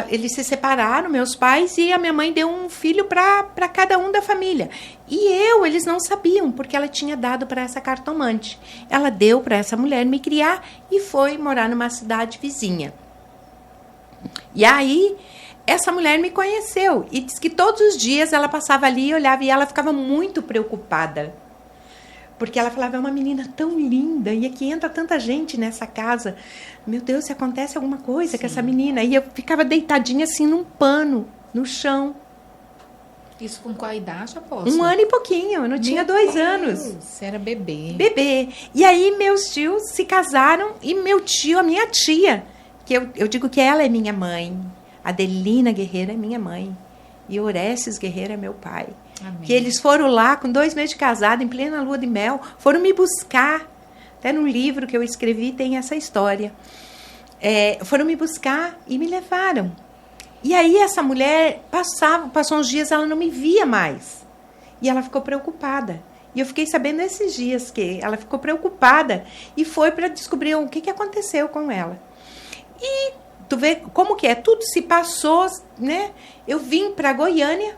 Eles se separaram, meus pais, e a minha mãe deu um filho para cada um da família. E eles não sabiam, porque ela tinha dado para essa cartomante. Ela deu para essa mulher me criar e foi morar numa cidade vizinha. E aí, essa mulher me conheceu e disse que todos os dias ela passava ali e olhava e ela ficava muito preocupada. Porque ela falava, é uma menina tão linda, e aqui entra tanta gente nessa casa. Meu Deus, se acontece alguma coisa com essa menina. E eu ficava deitadinha assim num pano, no chão. Isso com qual idade, apóstolo? 1 ano e pouquinho, eu não tinha 2 anos. Você era bebê. Bebê. E aí meus tios se casaram e meu tio, a minha tia, que eu digo que ela é minha mãe. Adelina Guerreiro é minha mãe. E Orestes Guerreiro é meu pai. Amém. Que eles foram lá com 2 meses de casado, em plena lua de mel, foram me buscar. Até no livro que eu escrevi tem essa história. Foram me buscar e me levaram. E aí essa mulher passou uns dias, ela não me via mais. E ela ficou preocupada. E eu fiquei sabendo esses dias que ela ficou preocupada e foi para descobrir o que aconteceu com ela. E tu vê como que é, tudo se passou, né? Eu vim para Goiânia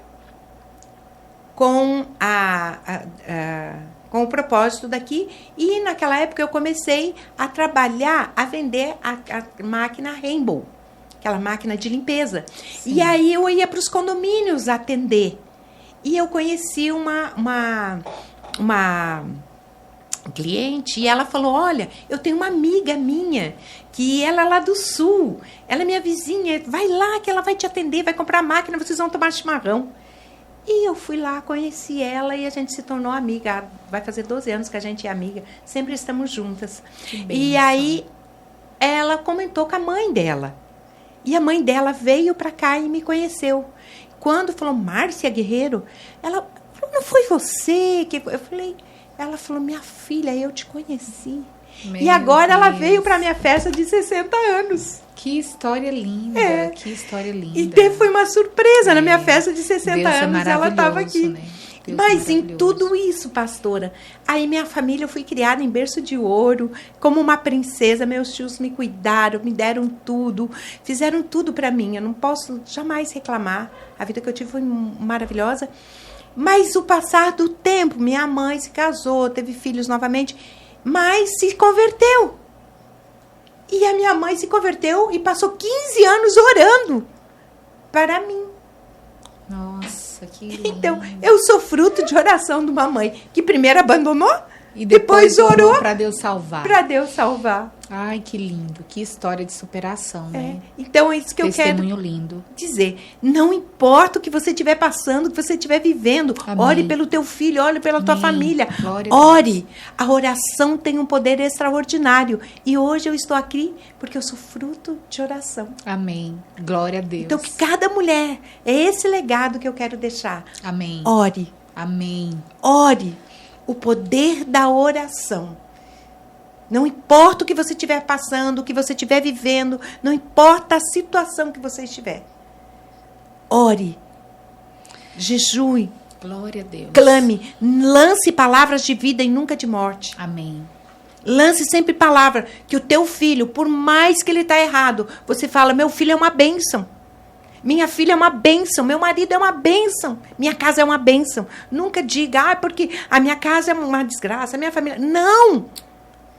com com o propósito daqui, e naquela época eu comecei a trabalhar, a vender a máquina Rainbow, aquela máquina de limpeza. Sim. E aí eu ia para os condomínios atender. E eu conheci uma cliente e ela falou, olha, eu tenho uma amiga minha que ela é lá do sul, ela é minha vizinha, vai lá que ela vai te atender, vai comprar a máquina, vocês vão tomar chimarrão. E eu fui lá, conheci ela e a gente se tornou amiga. Vai fazer 12 anos que a gente é amiga, sempre estamos juntas. E aí ela comentou com a mãe dela. E a mãe dela veio para cá e me conheceu. Quando falou, Márcia Guerreiro, ela falou, não foi você que... Eu falei, ela falou, minha filha, eu te conheci. E agora ela veio para minha festa de 60 anos. Que história linda, que história linda. E foi uma surpresa na minha festa de 60 anos, ela estava aqui. Né? Mas em tudo isso, pastora, aí minha família, eu fui criada em berço de ouro, como uma princesa, meus tios me cuidaram, me deram tudo, fizeram tudo para mim, eu não posso jamais reclamar, a vida que eu tive foi maravilhosa, mas o passar do tempo, minha mãe se casou, teve filhos novamente, mas se converteu. E a minha mãe se converteu e passou 15 anos orando para mim. Nossa, que lindo. Então, eu sou fruto de oração de uma mãe que primeiro abandonou e depois orou para Deus salvar. Para Deus salvar. Ai, que lindo. Que história de superação, né? Então, é isso que eu quero lindo. dizer. Não importa o que você estiver passando, o que você estiver vivendo. Amém. Ore pelo teu filho, ore pela tua família. Ore. A oração tem um poder extraordinário. E hoje eu estou aqui porque eu sou fruto de oração. Amém. Glória a Deus. Então, que cada mulher, é esse legado que eu quero deixar. Amém. Ore. Amém. Ore. O poder da oração. Não importa o que você estiver passando, o que você estiver vivendo, não importa a situação que você estiver. Ore. Jejue. Glória a Deus. Clame. Lance palavras de vida e nunca de morte. Amém. Lance sempre palavra que o teu filho, por mais que ele está errado, você fala, meu filho é uma bênção. Minha filha é uma bênção, meu marido é uma bênção, minha casa é uma bênção. Nunca diga, porque a minha casa é uma desgraça, a minha família... Não!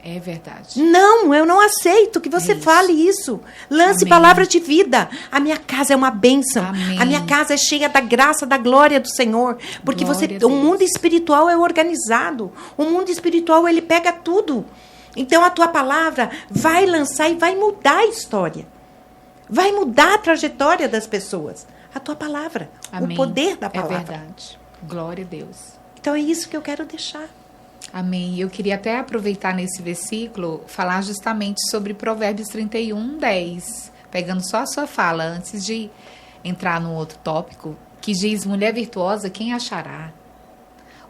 É verdade. Não, eu não aceito que você fale isso. Lance palavras de vida. A minha casa é uma bênção. Amém. A minha casa é cheia da graça, da glória do Senhor. Porque o mundo espiritual é organizado. O mundo espiritual, ele pega tudo. Então, a tua palavra vai lançar e vai mudar a história. Vai mudar a trajetória das pessoas. A tua palavra. Amém. O poder da palavra. É verdade. Glória a Deus. Então, é isso que eu quero deixar. Amém. Eu queria até aproveitar nesse versículo, falar justamente sobre Provérbios 31, 10. Pegando só a sua fala, antes de entrar no outro tópico, que diz, mulher virtuosa, quem achará?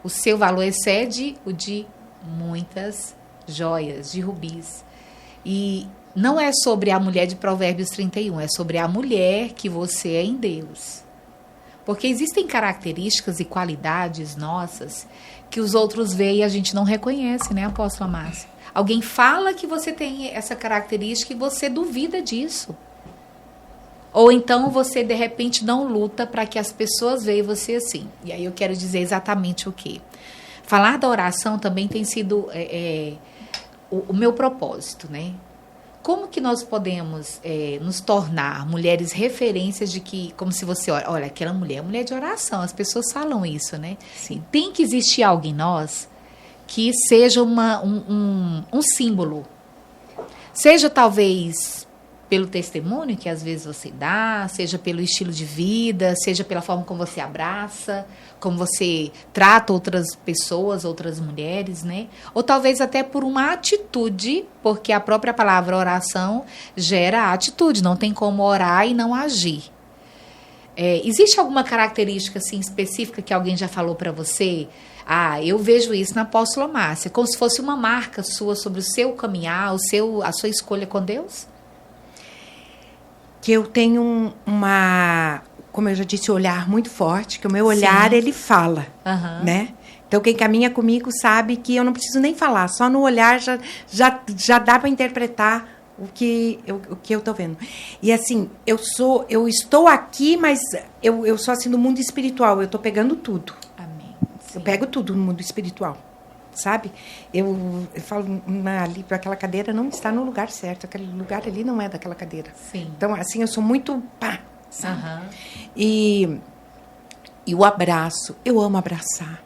O seu valor excede o de muitas joias, de rubis. E não é sobre a mulher de Provérbios 31, é sobre a mulher que você é em Deus. Porque existem características e qualidades nossas que os outros veem e a gente não reconhece, né, apóstola Márcia? Alguém fala que você tem essa característica e você duvida disso. Ou então você, de repente, não luta para que as pessoas vejam você assim. E aí eu quero dizer exatamente o quê? Falar da oração também tem sido o meu propósito, né? Como que nós podemos nos tornar mulheres referências de que, como se você olha, aquela mulher é mulher de oração, as pessoas falam isso, né? Sim. Tem que existir algo em nós que seja um símbolo. Seja talvez pelo testemunho que às vezes você dá, seja pelo estilo de vida, seja pela forma como você abraça, como você trata outras pessoas, outras mulheres, né? Ou talvez até por uma atitude, porque a própria palavra oração gera atitude, não tem como orar e não agir. Existe alguma característica assim, específica que alguém já falou para você? Eu vejo isso na apóstola Márcia, como se fosse uma marca sua sobre o seu caminhar, a sua escolha com Deus? Que eu tenho como eu já disse, um olhar muito forte, que o meu olhar, Sim. ele fala, né? Então, quem caminha comigo sabe que eu não preciso nem falar, só no olhar já dá para interpretar o que eu estou vendo. E assim, eu estou aqui, mas eu sou assim no mundo espiritual, eu estou pegando tudo. Amém. Sim. Eu pego tudo no mundo espiritual, sabe? Eu falo, ali para aquela cadeira não está no lugar certo, aquele lugar ali não é daquela cadeira. Sim. Então, assim, eu sou muito sabe? Uhum. E o abraço, eu amo abraçar.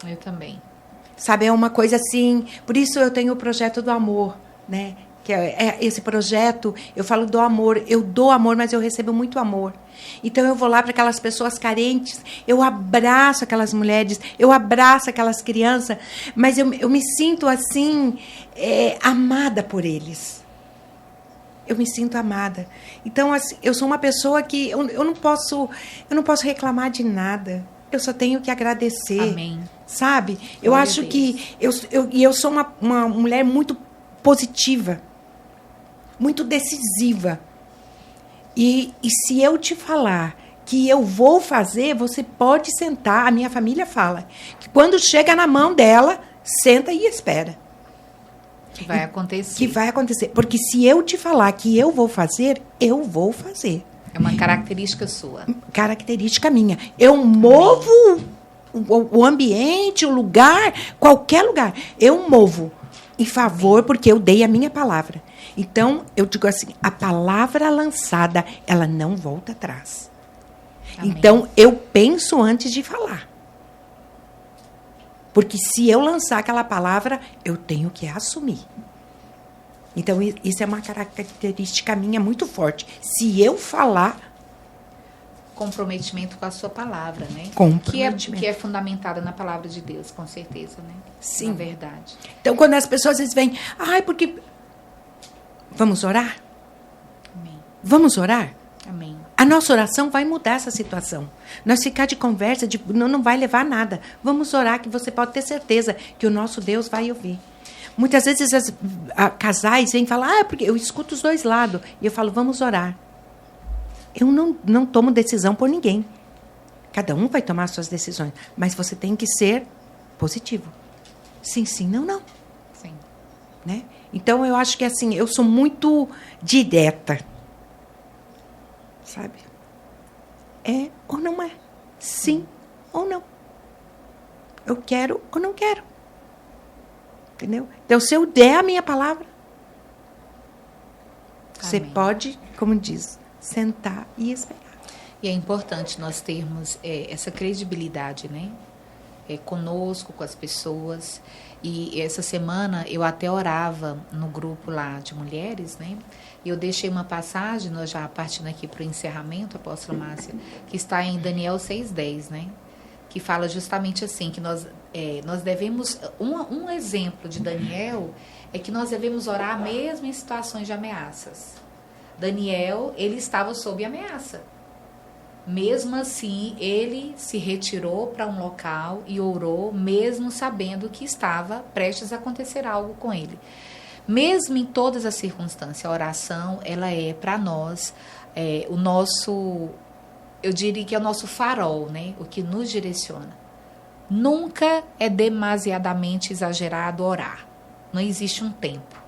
Eu também. Sabe, é uma coisa assim, por isso eu tenho o projeto do amor, né? Que esse projeto, eu falo do amor, eu dou amor, mas eu recebo muito amor. Então eu vou lá para aquelas pessoas carentes, eu abraço aquelas mulheres, eu abraço aquelas crianças, mas eu me sinto assim, amada por eles. Eu me sinto amada. Então, assim, eu sou uma pessoa que eu não posso reclamar de nada. Eu só tenho que agradecer. Amém. Sabe? Eu acho que eu sou uma mulher muito positiva, muito decisiva. E se eu te falar que eu vou fazer, você pode sentar. A minha família fala que quando chega na mão dela, senta e espera. Que vai acontecer. Que vai acontecer. Porque se eu te falar que eu vou fazer, eu vou fazer. É uma característica sua. Característica minha. Eu movo o ambiente, o lugar, qualquer lugar. Eu movo em favor, porque eu dei a minha palavra. Então, eu digo assim, a palavra lançada, ela não volta atrás. Amém. Então, eu penso antes de falar. Porque se eu lançar aquela palavra, eu tenho que assumir. Então, isso é uma característica minha muito forte. Se eu falar... Comprometimento com a sua palavra, né? Comprometimento. Que é fundamentada na palavra de Deus, com certeza, né? Sim. Na verdade. Então, quando as pessoas às vezes vêm... porque... Vamos orar? Amém. Vamos orar? Amém. A nossa oração vai mudar essa situação. Nós ficar de conversa, não vai levar a nada. Vamos orar, que você pode ter certeza que o nosso Deus vai ouvir. Muitas vezes casais vêm falar, porque eu escuto os dois lados. E eu falo, vamos orar. Eu não tomo decisão por ninguém. Cada um vai tomar suas decisões. Mas você tem que ser positivo. Sim, sim, não, não. Sim. Né? Então, eu acho que assim, eu sou muito direta. Sabe? É ou não é. Sim ou não. Eu quero ou não quero. Entendeu? Então, se eu der a minha palavra, você pode, como diz, sentar e esperar. E é importante nós termos essa credibilidade, né? Conosco, com as pessoas. E essa semana eu até orava no grupo lá de mulheres, né? E eu deixei uma passagem, nós já partindo aqui para o encerramento, apóstola Márcia, que está em Daniel 6:10, né? Que fala justamente assim, que nós devemos... Um exemplo de Daniel é que nós devemos orar mesmo em situações de ameaças. Daniel, ele estava sob ameaça. Mesmo assim, ele se retirou para um local e orou, mesmo sabendo que estava prestes a acontecer algo com ele. Mesmo em todas as circunstâncias, a oração, ela é para nós o nosso, eu diria que é o nosso farol, né? O que nos direciona. Nunca é demasiadamente exagerado orar. Não existe um tempo,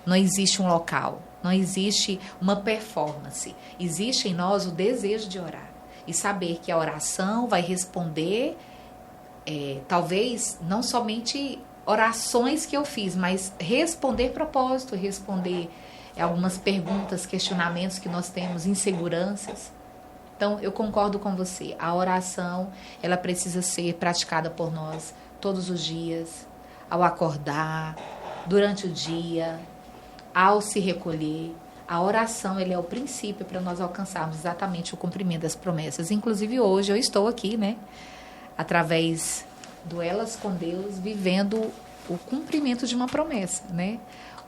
não existe um local. Não existe uma performance. Existe em nós o desejo de orar. E saber que a oração vai responder, talvez, não somente orações que eu fiz, mas responder propósito, responder algumas perguntas, questionamentos que nós temos, inseguranças. Então, eu concordo com você. A oração, ela precisa ser praticada por nós todos os dias, ao acordar, durante o dia, ao se recolher. A oração, ele é o princípio para nós alcançarmos exatamente o cumprimento das promessas. Inclusive, hoje eu estou aqui, né, através do Elas com Deus, vivendo o cumprimento de uma promessa, né?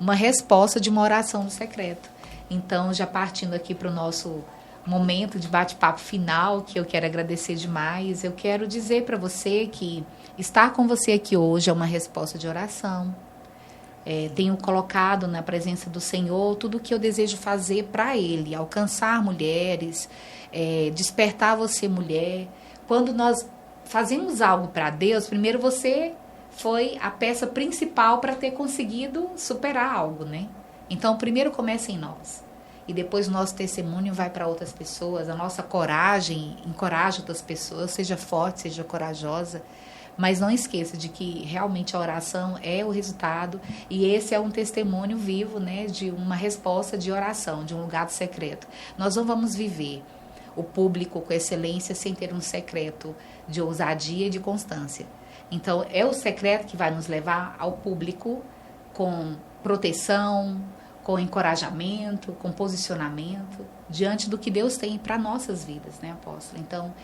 Uma resposta de uma oração no secreto. Então, já partindo aqui para o nosso momento de bate-papo final, que eu quero agradecer demais, eu quero dizer para você que estar com você aqui hoje é uma resposta de oração. Tenho colocado na presença do Senhor tudo o que eu desejo fazer para Ele, alcançar mulheres, despertar você, mulher. Quando nós fazemos algo para Deus, primeiro você foi a peça principal para ter conseguido superar algo, né? Então, primeiro começa em nós. E depois o nosso testemunho vai para outras pessoas. A nossa coragem encoraja outras pessoas. Seja forte, seja corajosa. Mas não esqueça de que realmente a oração é o resultado. E esse é um testemunho vivo, né, de uma resposta de oração, de um lugar secreto. Nós não vamos viver o público com excelência sem ter um secreto de ousadia e de constância. Então, é o secreto que vai nos levar ao público com proteção, com encorajamento, com posicionamento, diante do que Deus tem para nossas vidas, né, apóstolo? Então,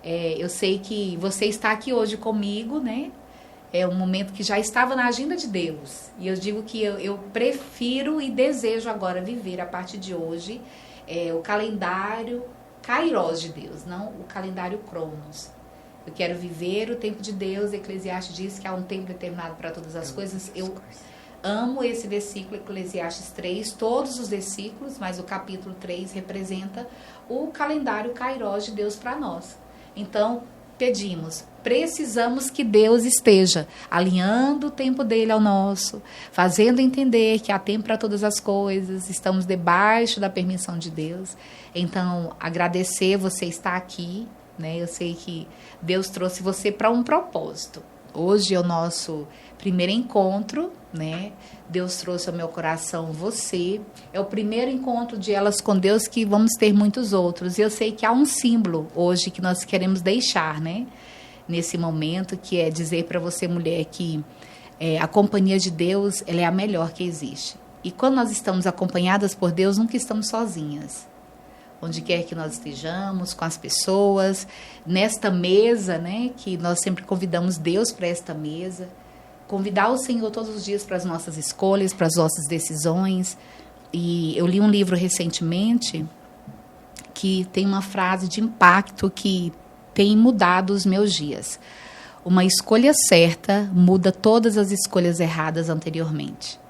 eu sei que você está aqui hoje comigo, né? É um momento que já estava na agenda de Deus. E eu digo que eu prefiro e desejo agora viver, a partir de hoje, o calendário Kairos de Deus, não o calendário Cronos. Eu quero viver o tempo de Deus. Eclesiastes diz que há um tempo determinado para todas as coisas. Eu amo esse versículo, Eclesiastes 3, todos os versículos, mas o capítulo 3 representa o calendário Kairos de Deus para nós. Então, precisamos que Deus esteja alinhando o tempo dele ao nosso, fazendo entender que há tempo para todas as coisas, estamos debaixo da permissão de Deus. Então, agradecer você estar aqui, né? Eu sei que Deus trouxe você para um propósito. Hoje é o nosso primeiro encontro, né? Deus trouxe ao meu coração você. É o primeiro encontro de Elas com Deus, que vamos ter muitos outros. E eu sei que há um símbolo hoje que nós queremos deixar, né? Nesse momento, que é dizer para você, mulher, que a companhia de Deus, ela é a melhor que existe. E quando nós estamos acompanhadas por Deus, nunca estamos sozinhas. Onde quer que nós estejamos, com as pessoas, nesta mesa, né, que nós sempre convidamos Deus para esta mesa, convidar o Senhor todos os dias para as nossas escolhas, para as nossas decisões. E eu li um livro recentemente que tem uma frase de impacto que tem mudado os meus dias. Uma escolha certa muda todas as escolhas erradas anteriormente.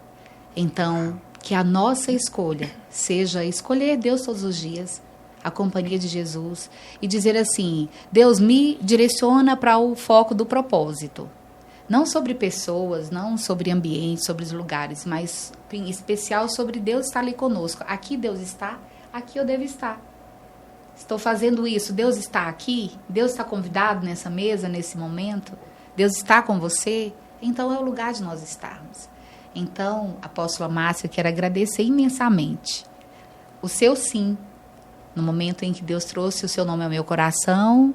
Então, que a nossa escolha seja escolher Deus todos os dias, a companhia de Jesus, e dizer assim: Deus, me direciona para o foco do propósito. Não sobre pessoas, não sobre ambientes, sobre os lugares, mas em especial sobre Deus estar ali conosco. Aqui Deus está, aqui eu devo estar. Estou fazendo isso, Deus está aqui, Deus está convidado nessa mesa, nesse momento, Deus está com você, então é o lugar de nós estarmos. Então, apóstola Márcia, eu quero agradecer imensamente o seu sim, no momento em que Deus trouxe o seu nome ao meu coração,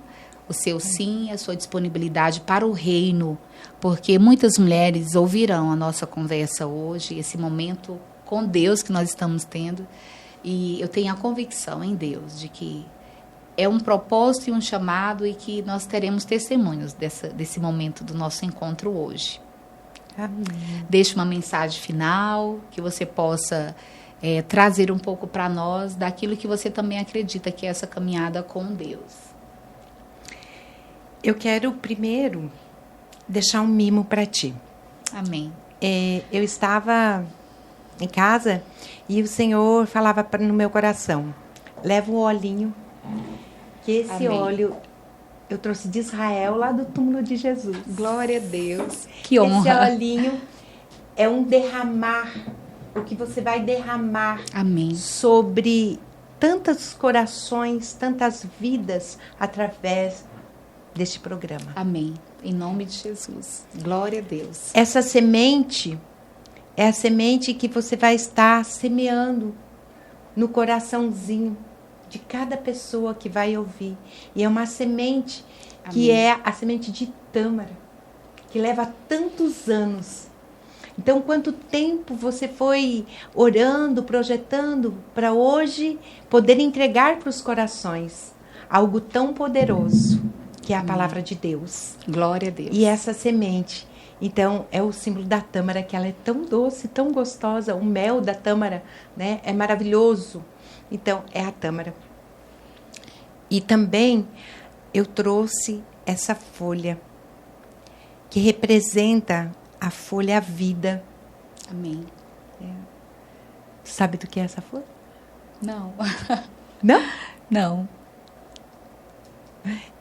o seu sim, a sua disponibilidade para o reino, porque muitas mulheres ouvirão a nossa conversa hoje, esse momento com Deus que nós estamos tendo, e eu tenho a convicção em Deus de que é um propósito e um chamado, e que nós teremos testemunhos desse momento do nosso encontro hoje. Amém. Deixe uma mensagem final, que você possa trazer um pouco para nós daquilo que você também acredita que é essa caminhada com Deus. Eu quero primeiro deixar um mimo para ti. Amém. Eu estava em casa e o Senhor falava no meu coração: leva um olhinho, que esse Amém. óleo eu trouxe de Israel, lá do túmulo de Jesus. Glória a Deus. Que honra. Esse olhinho é um derramar o que você vai derramar Amém. sobre tantos corações, tantas vidas através deste programa. Amém. Em nome de Jesus. Glória a Deus. Essa semente é a semente que você vai estar semeando no coraçãozinho de cada pessoa que vai ouvir. E é uma semente que Amém. é a semente de tâmara, que leva tantos anos. Então, quanto tempo você foi orando, projetando para hoje poder entregar para os corações algo tão poderoso, que é a palavra de Deus. Glória a Deus. E essa semente, então, é o símbolo da tâmara, que ela é tão doce, tão gostosa. O mel da tâmara, né, é maravilhoso. Então, é a tâmara. E também eu trouxe essa folha, que representa a folha vida. Amém. Sabe do que é essa folha? Não. Não? Não.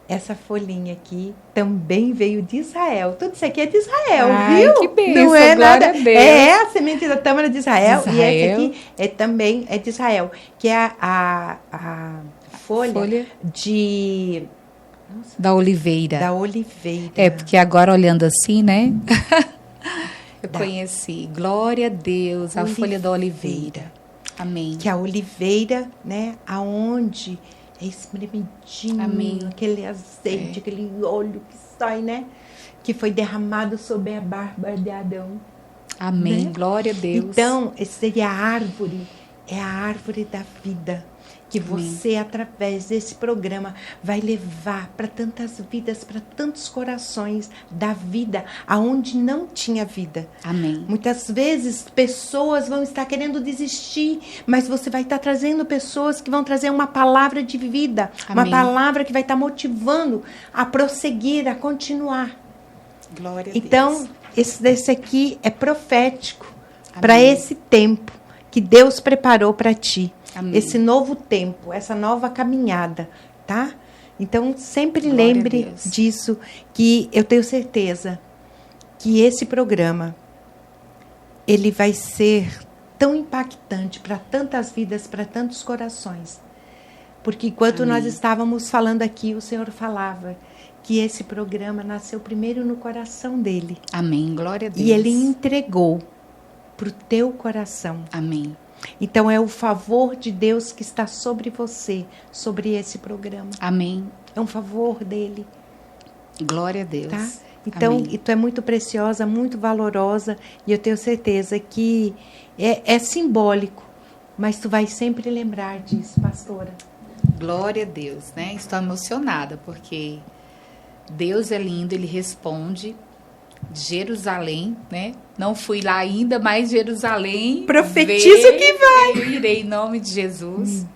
Essa folhinha aqui também veio de Israel. Tudo isso aqui é de Israel, Ai, viu? que bênção, não é glória nada. a Deus. É a semente da tâmara de Israel. De E essa Israel. aqui também é de Israel. Que é a folha de... Nossa, Da oliveira. da oliveira. É, porque agora olhando assim, né? Eu Da- conheci. Glória a Deus, a folha da oliveira. Amém. Que é a oliveira, né? Aonde é espremidinho, Amém. aquele azeite, aquele óleo que sai, né? Que foi derramado sobre a barba de Adão. Amém. né? Glória a Deus. Então, essa seria a árvore, é a árvore da vida, que você, através desse programa, vai levar para tantas vidas, para tantos corações da vida, aonde não tinha vida. Amém. Muitas vezes, pessoas vão estar querendo desistir, mas você vai estar trazendo pessoas que vão trazer uma palavra de vida, uma Amém. palavra que vai estar motivando a prosseguir, a continuar. Glória a Então, Deus. esse aqui é profético Amém. para esse tempo que Deus preparou para ti. Amém. Esse novo tempo, essa nova caminhada, tá? Então, sempre Glória lembre a Deus. disso, que eu tenho certeza que esse programa, ele vai ser tão impactante para tantas vidas, para tantos corações. Porque enquanto Amém. nós estávamos falando aqui, o Senhor falava que esse programa nasceu primeiro no coração dele. Amém. Glória a Deus. E ele entregou para o teu coração. Amém. Então é o favor de Deus que está sobre você, sobre esse programa. Amém. É um favor dele, Glória a Deus. tá? Então, Amém. e tu é muito preciosa, muito valorosa, e eu tenho certeza que é simbólico, mas tu vai sempre lembrar disso, pastora. Glória a Deus, né? Estou emocionada porque Deus é lindo, Ele responde. Jerusalém, né? Não fui lá ainda, mas Jerusalém. Profetiza que vai. Eu irei em nome de Jesus.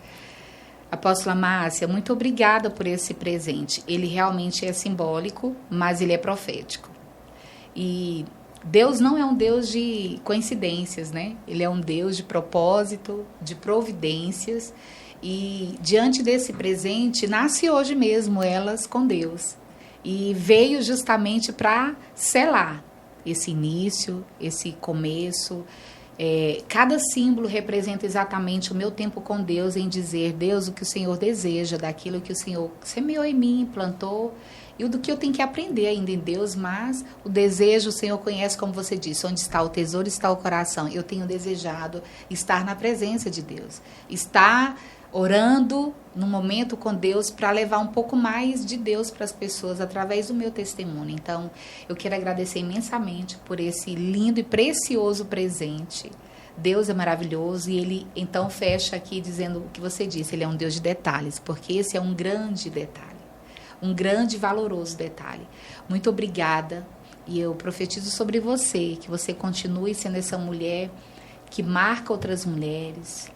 Apóstola Márcia, muito obrigada por esse presente. Ele realmente é simbólico, mas ele é profético. E Deus não é um Deus de coincidências, né? Ele é um Deus de propósito, de providências. E diante desse presente, nasce hoje mesmo elas com Deus. E veio justamente para selar esse início, esse começo. Cada símbolo representa exatamente o meu tempo com Deus em dizer, Deus, o que o Senhor deseja, daquilo que o Senhor semeou em mim, plantou, e o do que eu tenho que aprender ainda em Deus, mas o desejo o Senhor conhece, como você disse, onde está o tesouro, está o coração. Eu tenho desejado estar na presença de Deus, estar orando no momento com Deus para levar um pouco mais de Deus para as pessoas através do meu testemunho. Então, eu quero agradecer imensamente por esse lindo e precioso presente. Deus é maravilhoso e Ele então fecha aqui dizendo o que você disse, Ele é um Deus de detalhes, porque esse é um grande detalhe, um grande e valoroso detalhe. Muito obrigada e eu profetizo sobre você, que você continue sendo essa mulher que marca outras mulheres,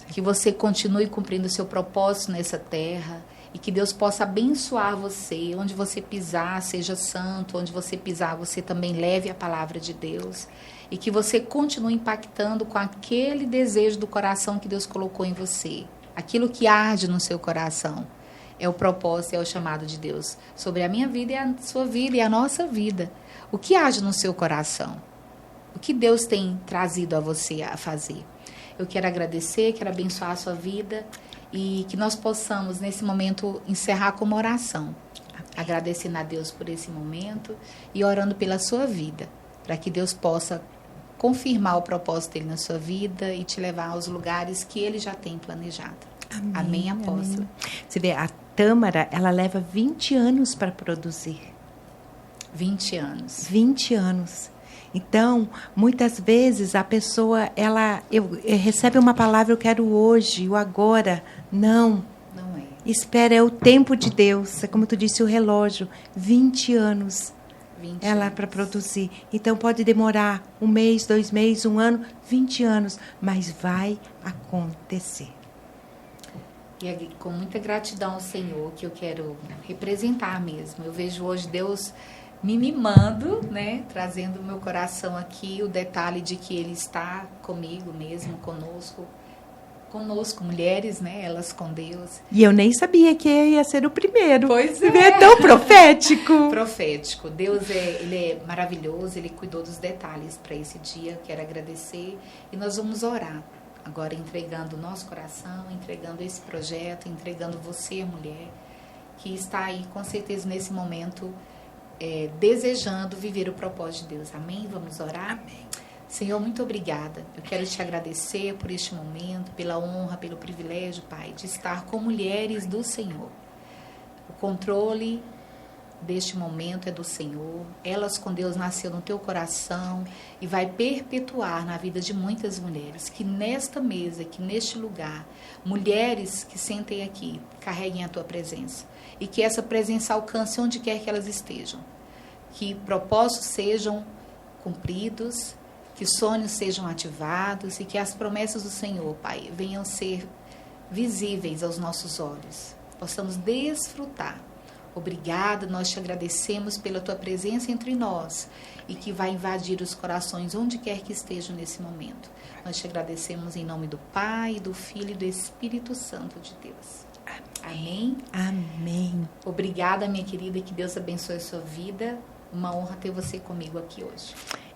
que você continue cumprindo o seu propósito nessa terra e que Deus possa abençoar você. Onde você pisar, seja santo. Onde você pisar, você também leve a palavra de Deus. E que você continue impactando com aquele desejo do coração que Deus colocou em você. Aquilo que arde no seu coração. É o propósito, é o chamado de Deus sobre a minha vida e a sua vida e a nossa vida. O que arde no seu coração? o que Deus tem trazido a você a fazer. Eu quero agradecer, quero abençoar a sua vida e que nós possamos, nesse momento, encerrar com uma oração. Agradecendo a Deus por esse momento e orando pela sua vida, para que Deus possa confirmar o propósito dele na sua vida e te levar aos lugares que ele já tem planejado. Amém, apóstolo. Amém. Você vê, a tâmara, ela leva 20 anos para produzir. 20 anos. 20 anos. Então, muitas vezes a pessoa, eu recebe uma palavra, eu quero hoje, o agora. Não. Não é. Espera, é o tempo de Deus. É como tu disse, o relógio. 20 anos. 20 ela anos. para produzir. Então, pode demorar 1 mês, 2 meses, 1 ano, 20 anos. Mas vai acontecer. E é com muita gratidão ao Senhor que eu quero representar mesmo. Eu vejo hoje Deus me mimando, né? Trazendo no meu coração aqui o detalhe de que Ele está comigo mesmo, conosco, mulheres, né? Elas com Deus. E eu nem sabia que ia ser o primeiro. Pois Você vê, é tão profético. Profético. Deus ele é maravilhoso, Ele cuidou dos detalhes para esse dia. Quero agradecer e nós vamos orar. Agora entregando o nosso coração, entregando esse projeto, entregando você, mulher, que está aí com certeza nesse momento desejando viver o propósito de Deus. Amém? Vamos orar? Amém. Senhor, muito obrigada. Eu quero te agradecer por este momento, pela honra, pelo privilégio, Pai, de estar com mulheres do Senhor. O controle deste momento é do Senhor. Elas com Deus nasceu no teu coração e vai perpetuar na vida de muitas mulheres. Que nesta mesa, que neste lugar, mulheres que sentem aqui, carreguem a tua presença. E que essa presença alcance onde quer que elas estejam. Que propósitos sejam cumpridos, que sonhos sejam ativados e que as promessas do Senhor, Pai, venham ser visíveis aos nossos olhos. Possamos desfrutar. Obrigada, nós te agradecemos pela tua presença entre nós e que vai invadir os corações onde quer que estejam nesse momento. Nós te agradecemos em nome do Pai, do Filho e do Espírito Santo de Deus. Amém? Amém. Obrigada, minha querida, que Deus abençoe a sua vida. Uma honra ter você comigo aqui hoje.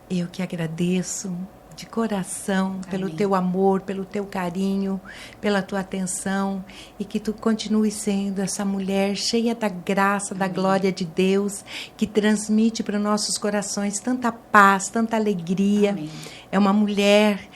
Eu que agradeço de coração pelo Amém. teu amor, pelo teu carinho, pela tua atenção e que tu continue sendo essa mulher cheia da graça, da glória de Deus, que transmite para os nossos corações tanta paz, tanta alegria. Amém. É uma mulher,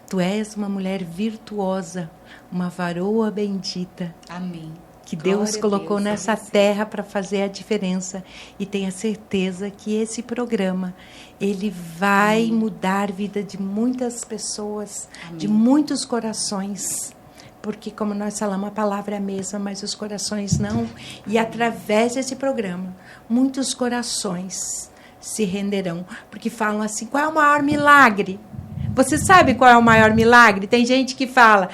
tu és uma mulher virtuosa, uma varoa bendita. Amém. Que Glória Deus a colocou Deus, nessa a você. terra para fazer a diferença. E tenha certeza que esse programa, ele vai Amém. mudar a vida de muitas pessoas, Amém. de muitos corações. Porque, como nós falamos, a palavra é a mesma, mas os corações não. E através desse programa, muitos corações se renderão. Porque falam assim, qual é o maior milagre? Você sabe qual é o maior milagre? Tem gente que fala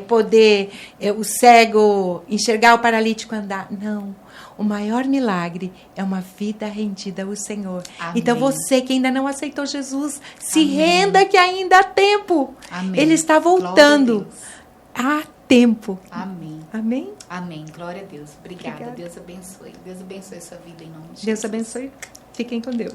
poder o cego enxergar, o paralítico andar. Não. O maior milagre é uma vida rendida ao Senhor. Amém. Então você que ainda não aceitou Jesus, se Amém. renda que ainda há tempo. Amém. Ele está Glória voltando. a Deus. Há tempo. Amém. Amém? Amém. Glória a Deus. Obrigada. Obrigada. Deus abençoe. Deus abençoe a sua vida em nome de Jesus. Deus abençoe. Fiquem com Deus.